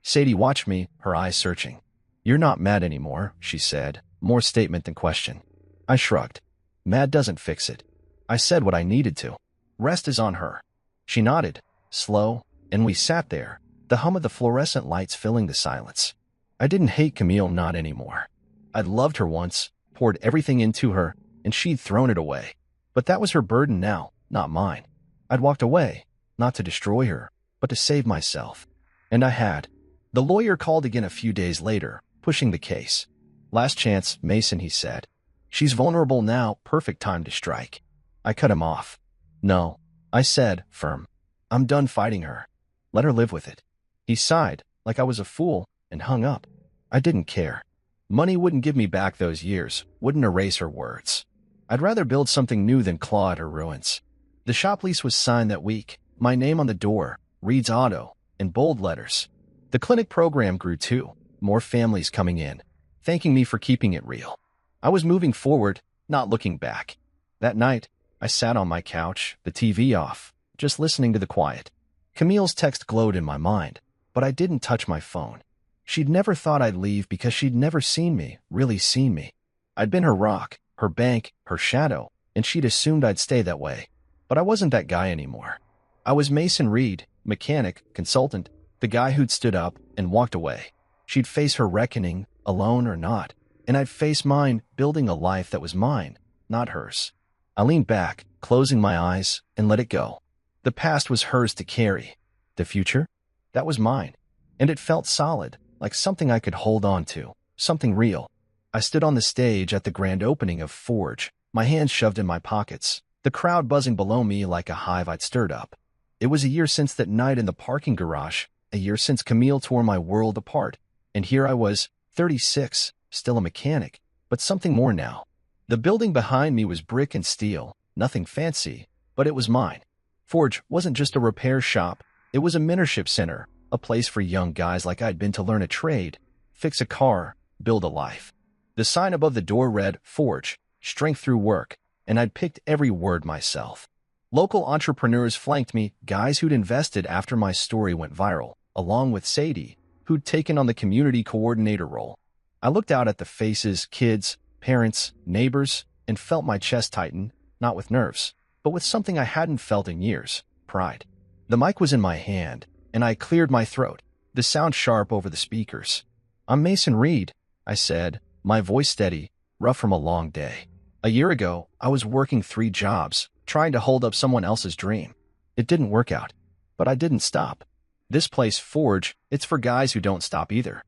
Sadie watched me, her eyes searching. You're not mad anymore, she said, more statement than question. I shrugged. Mad doesn't fix it. I said what I needed to. Rest is on her. She nodded, slow, and we sat there, the hum of the fluorescent lights filling the silence. I didn't hate Camille not anymore. I'd loved her once, poured everything into her, and she'd thrown it away. But that was her burden now, not mine. I'd walked away, not to destroy her, but to save myself. And I had. The lawyer called again a few days later, pushing the case. Last chance, Mason, he said. She's vulnerable now, perfect time to strike. I cut him off. No, I said, firm. I'm done fighting her. Let her live with it. He sighed, like I was a fool, and hung up. I didn't care. Money wouldn't give me back those years, wouldn't erase her words. I'd rather build something new than claw at her ruins. The shop lease was signed that week, my name on the door, Reed's Auto, in bold letters. The clinic program grew too, more families coming in, thanking me for keeping it real. I was moving forward, not looking back. That night, I sat on my couch, the TV off, just listening to the quiet. Camille's text glowed in my mind, but I didn't touch my phone. She'd never thought I'd leave because she'd never seen me, really seen me. I'd been her rock, her bank, her shadow, and she'd assumed I'd stay that way. But I wasn't that guy anymore. I was Mason Reed, mechanic, consultant, the guy who'd stood up and walked away. She'd face her reckoning, alone or not, and I'd face mine, building a life that was mine, not hers. I leaned back, closing my eyes, and let it go. The past was hers to carry. The future? That was mine. And it felt solid, like something I could hold on to, something real. I stood on the stage at the grand opening of Forge, my hands shoved in my pockets, the crowd buzzing below me like a hive I'd stirred up. It was a year since that night in the parking garage, a year since Camille tore my world apart, And here I was, 36, still a mechanic, but something more now. The building behind me was brick and steel, nothing fancy, but it was mine. Forge wasn't just a repair shop, it was a mentorship center, a place for young guys like I'd been to learn a trade, fix a car, build a life. The sign above the door read, Forge, strength through work, and I'd picked every word myself. Local entrepreneurs flanked me, guys who'd invested after my story went viral, along with Sadie, who'd taken on the community coordinator role. I looked out at the faces, kids, parents, neighbors, and felt my chest tighten, not with nerves, but with something I hadn't felt in years, pride. The mic was in my hand, and I cleared my throat, the sound sharp over the speakers. "I'm Mason Reed," I said, my voice steady, rough from a long day. A year ago, I was working 3 jobs, trying to hold up someone else's dream. It didn't work out, but I didn't stop. This place, Forge, it's for guys who don't stop either.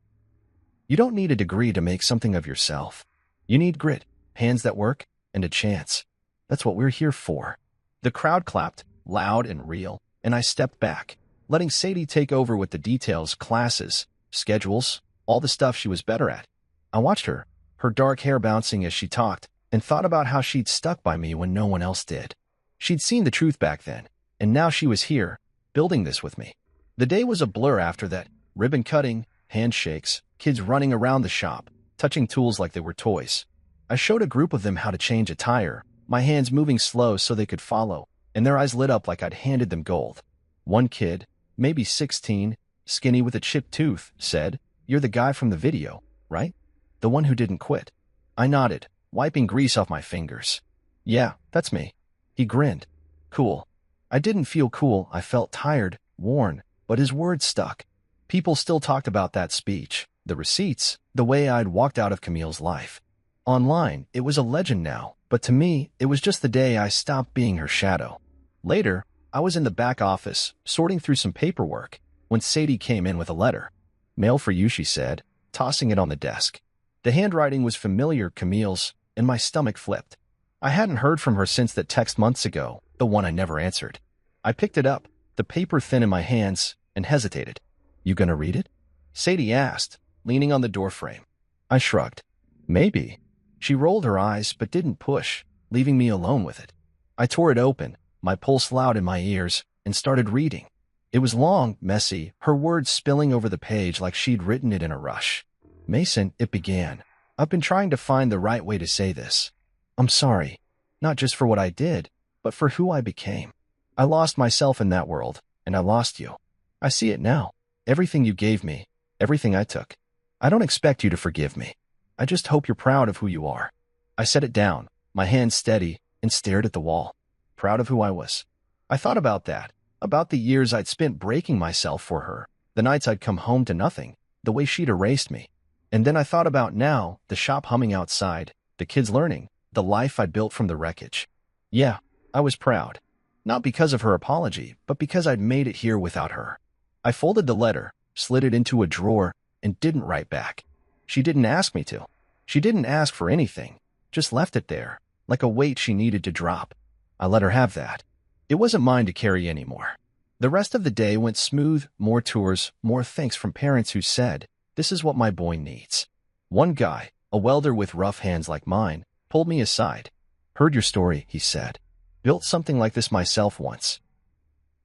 You don't need a degree to make something of yourself. You need grit, hands that work, and a chance. That's what we're here for. The crowd clapped, loud and real, and I stepped back, letting Sadie take over with the details, classes, schedules, all the stuff she was better at. I watched her, her dark hair bouncing as she talked, and thought about how she'd stuck by me when no one else did. She'd seen the truth back then, and now she was here, building this with me. The day was a blur after that, ribbon cutting, handshakes, kids running around the shop, touching tools like they were toys. I showed a group of them how to change a tire, my hands moving slow so they could follow, and their eyes lit up like I'd handed them gold. One kid, maybe 16, skinny with a chipped tooth, said, "You're the guy from the video, right? The one who didn't quit." I nodded, wiping grease off my fingers. "Yeah, that's me." He grinned. "Cool." I didn't feel cool, I felt tired, worn, but his words stuck. People still talked about that speech, the receipts, the way I'd walked out of Camille's life. Online, it was a legend now, but to me, it was just the day I stopped being her shadow. Later, I was in the back office, sorting through some paperwork, when Sadie came in with a letter. "Mail for you," she said, tossing it on the desk. The handwriting was familiar, Camille's, and my stomach flipped. I hadn't heard from her since that text months ago, the one I never answered. I picked it up, the paper thin in my hands, and hesitated. "You gonna read it?" Sadie asked, leaning on the doorframe. I shrugged. "Maybe." She rolled her eyes but didn't push, leaving me alone with it. I tore it open, my pulse loud in my ears, and started reading. It was long, messy, her words spilling over the page like she'd written it in a rush. "Mason," it began, "I've been trying to find the right way to say this. I'm sorry, not just for what I did, but for who I became. I lost myself in that world, and I lost you. I see it now. Everything you gave me, everything I took. I don't expect you to forgive me. I just hope you're proud of who you are." I set it down, my hands steady, and stared at the wall. Proud of who I was. I thought about that, about the years I'd spent breaking myself for her, the nights I'd come home to nothing, the way she'd erased me. And then I thought about now, the shop humming outside, the kids learning, the life I'd built from the wreckage. Yeah, I was proud. Not because of her apology, but because I'd made it here without her. I folded the letter, slid it into a drawer, and didn't write back. She didn't ask me to. She didn't ask for anything, just left it there, like a weight she needed to drop. I let her have that. It wasn't mine to carry anymore. The rest of the day went smooth, more tours, more thanks from parents who said, "This is what my boy needs." One guy, a welder with rough hands like mine, pulled me aside. "Heard your story," he said. "Built something like this myself once.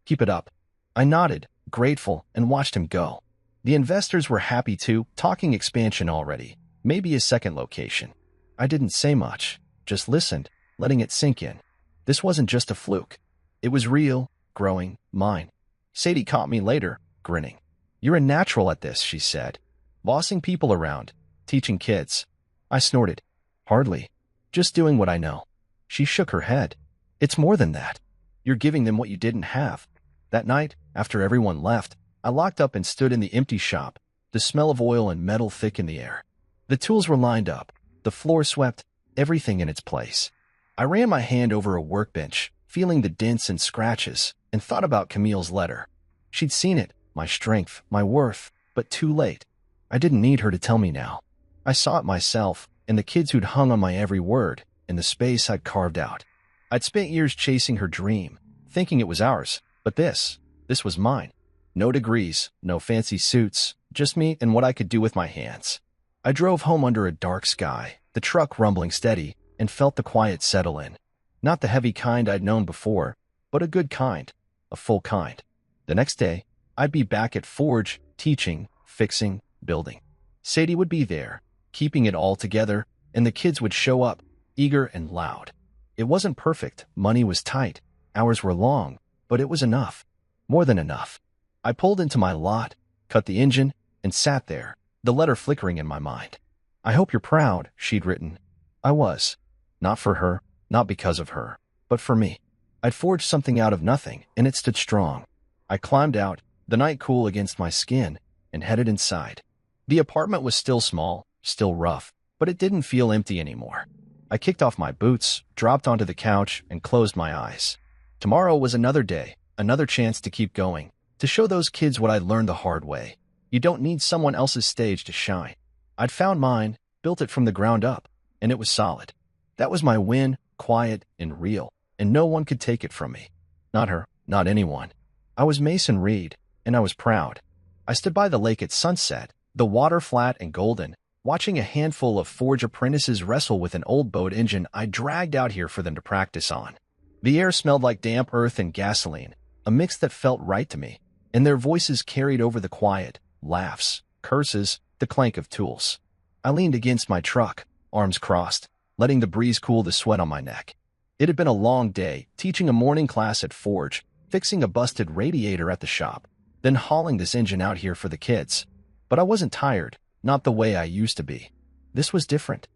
Keep it up." I nodded, grateful, and watched him go. The investors were happy too, talking expansion already, maybe a second location. I didn't say much, just listened, letting it sink in. This wasn't just a fluke. It was real, growing, mine. Sadie caught me later, grinning. "You're a natural at this," she said. "Bossing people around, teaching kids." I snorted. "Hardly. Just doing what I know." She shook her head. "It's more than that. You're giving them what you didn't have." That night, after everyone left, I locked up and stood in the empty shop, the smell of oil and metal thick in the air. The tools were lined up, the floor swept, everything in its place. I ran my hand over a workbench, feeling the dents and scratches, and thought about Camille's letter. She'd seen it, my strength, my worth, but too late. I didn't need her to tell me now. I saw it myself, and the kids who'd hung on my every word, in the space I'd carved out. I'd spent years chasing her dream, thinking it was ours, but this was mine. No degrees, no fancy suits, Just me and what I could do with my hands. I drove home under a dark sky, the truck rumbling steady, and felt the quiet settle in. Not the heavy kind I'd known before, but a good kind, a full kind. The next day, I'd be back at Forge, teaching, fixing, building. Sadie would be there, keeping it all together, and the kids would show up, eager and loud. It wasn't perfect, money was tight, hours were long, but it was enough. More than enough. I pulled into my lot, cut the engine, and sat there, the letter flickering in my mind. "I hope you're proud," she'd written. I was. Not for her, not because of her, but for me. I'd forged something out of nothing, and it stood strong. I climbed out, the night cool against my skin, and headed inside. The apartment was still small, still rough, but it didn't feel empty anymore. I kicked off my boots, dropped onto the couch, and closed my eyes. Tomorrow was another day, another chance to keep going, to show those kids what I'd learned the hard way. You don't need someone else's stage to shine. I'd found mine, built it from the ground up, and it was solid. That was my win, quiet and real, and no one could take it from me. Not her, not anyone. I was Mason Reed, and I was proud. I stood by the lake at sunset, the water flat and golden, watching a handful of Forge apprentices wrestle with an old boat engine I dragged out here for them to practice on. The air smelled like damp earth and gasoline, a mix that felt right to me, and their voices carried over the quiet, laughs, curses, the clank of tools. I leaned against my truck, arms crossed, letting the breeze cool the sweat on my neck. It had been a long day, teaching a morning class at Forge, fixing a busted radiator at the shop, then hauling this engine out here for the kids. But I wasn't tired, not the way I used to be. This was different.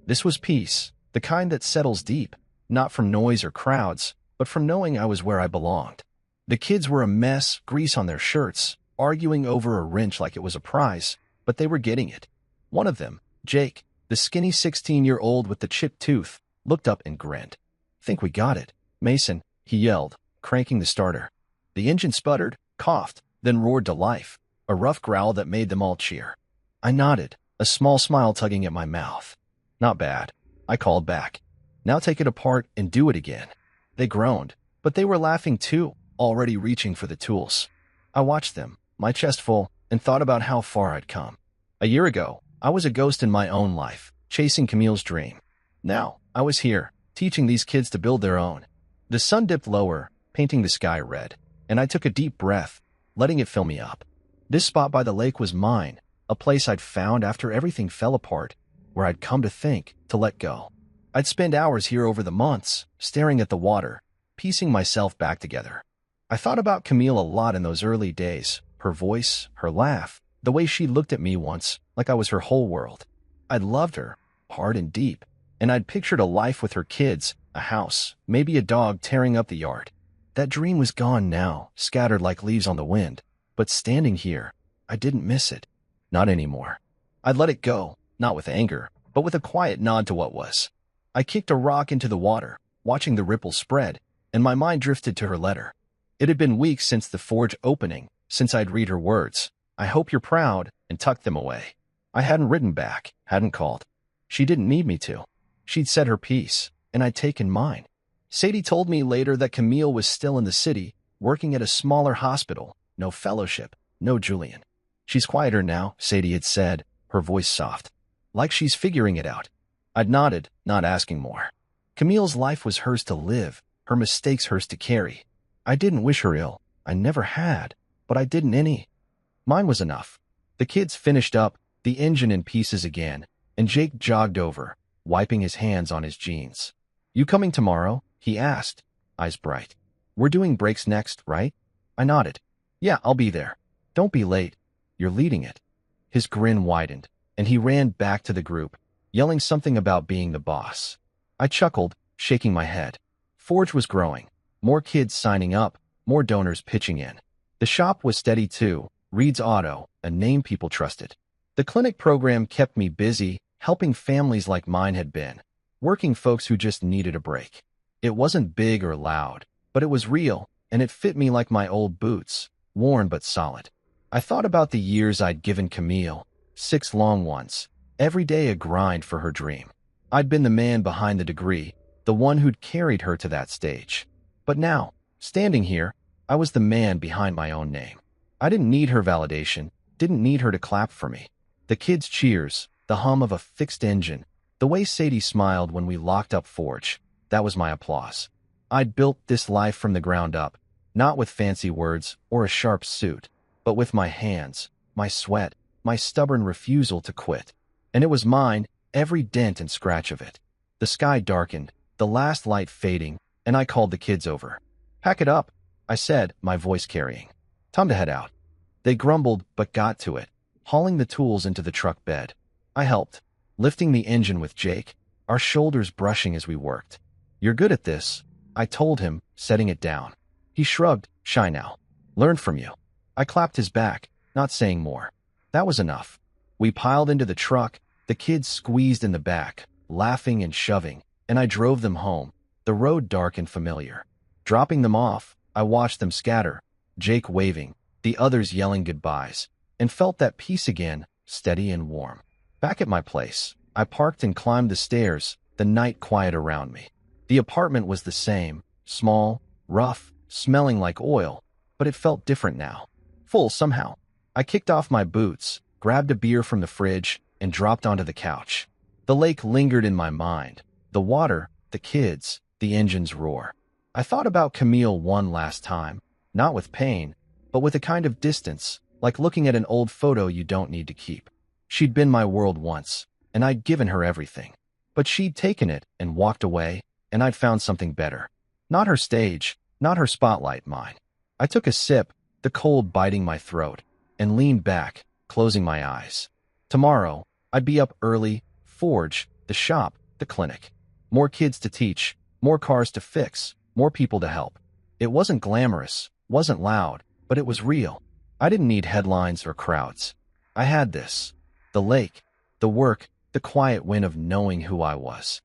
This was peace, the kind that settles deep, not from noise or crowds, but from knowing I was where I belonged. The kids were a mess, grease on their shirts, arguing over a wrench like it was a prize, but they were getting it. One of them, Jake, the skinny 16-year-old with the chipped tooth, looked up and grinned. "Think we got it, Mason," he yelled, cranking the starter. The engine sputtered, coughed, then roared to life, a rough growl that made them all cheer. I nodded, a small smile tugging at my mouth. "Not bad," I called back. "Now take it apart and do it again." They groaned, but they were laughing too, already reaching for the tools. I watched them, my chest full, and thought about how far I'd come. A year ago, I was a ghost in my own life, chasing Camille's dream. Now, I was here, teaching these kids to build their own. The sun dipped lower, painting the sky red, and I took a deep breath, letting it fill me up. This spot by the lake was mine, a place I'd found after everything fell apart, where I'd come to think, to let go. I'd spend hours here over the months, staring at the water, piecing myself back together. I thought about Camille a lot in those early days, her voice, her laugh, the way she looked at me once, like I was her whole world. I'd loved her, hard and deep, and I'd pictured a life with her kids, a house, maybe a dog tearing up the yard. That dream was gone now, scattered like leaves on the wind, but standing here, I didn't miss it. Not anymore. I'd let it go, not with anger, but with a quiet nod to what was. I kicked a rock into the water, watching the ripples spread, and my mind drifted to her letter. It had been weeks since the Forge opening, since I'd read her words, "I hope you're proud," and tucked them away. I hadn't written back, hadn't called. She didn't need me to. She'd said her piece, and I'd taken mine. Sadie told me later that Camille was still in the city, working at a smaller hospital, no fellowship, no Julian. "She's quieter now," Sadie had said, her voice soft. "Like she's figuring it out." I'd nodded, not asking more. Camille's life was hers to live, her mistakes hers to carry. I didn't wish her ill. I never had, but I didn't any. Mine was enough. The kids finished up, the engine in pieces again, and Jake jogged over, wiping his hands on his jeans. "You coming tomorrow?" he asked, eyes bright. "We're doing breaks next, right?" I nodded. "Yeah, I'll be there. Don't be late. You're leading it." His grin widened, and he ran back to the group, yelling something about being the boss. I chuckled, shaking my head. Forge was growing. More kids signing up, more donors pitching in. The shop was steady too, Reed's Auto, a name people trusted. The clinic program kept me busy, helping families like mine had been, working folks who just needed a break. It wasn't big or loud, but it was real, and it fit me like my old boots, worn but solid. I thought about the years I'd given Camille, 6 long ones, every day a grind for her dream. I'd been the man behind the degree, the one who'd carried her to that stage. But now, standing here, I was the man behind my own name. I didn't need her validation, didn't need her to clap for me. The kids' cheers, the hum of a fixed engine, the way Sadie smiled when we locked up Forge, that was my applause. I'd built this life from the ground up, not with fancy words or a sharp suit, but with my hands, my sweat, my stubborn refusal to quit. And it was mine, every dent and scratch of it. The sky darkened, the last light fading, and I called the kids over. "Pack it up," I said, my voice carrying. "Time to head out." They grumbled but got to it, hauling the tools into the truck bed. I helped, lifting the engine with Jake, our shoulders brushing as we worked. "You're good at this," I told him, setting it down. He shrugged. "Shy now. Learned from you." I clapped his back, not saying more. That was enough. We piled into the truck, the kids squeezed in the back, laughing and shoving, and I drove them home, the road dark and familiar. Dropping them off, I watched them scatter, Jake waving, the others yelling goodbyes, and felt that peace again, steady and warm. Back at my place, I parked and climbed the stairs, the night quiet around me. The apartment was the same, small, rough, smelling like oil, but it felt different now. Full somehow. I kicked off my boots, grabbed a beer from the fridge, and dropped onto the couch. The lake lingered in my mind. The water, the kids, the engine's roar. I thought about Camille one last time, not with pain, but with a kind of distance, like looking at an old photo you don't need to keep. She'd been my world once, and I'd given her everything. But she'd taken it and walked away, and I'd found something better. Not her stage, not her spotlight, mine. I took a sip, the cold biting my throat, and leaned back, closing my eyes. Tomorrow, I'd be up early, Forge, the shop, the clinic. More kids to teach, more cars to fix, more people to help. It wasn't glamorous, wasn't loud, but it was real. I didn't need headlines or crowds. I had this. The lake, the work, the quiet win of knowing who I was.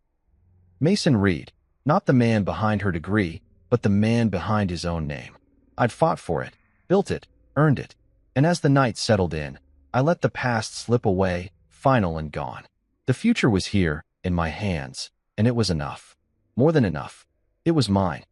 Mason Reed, not the man behind her degree, but the man behind his own name. I'd fought for it, built it, earned it, and as the night settled in, I let the past slip away, final and gone. The future was here, in my hands, and it was enough. More than enough. It was mine.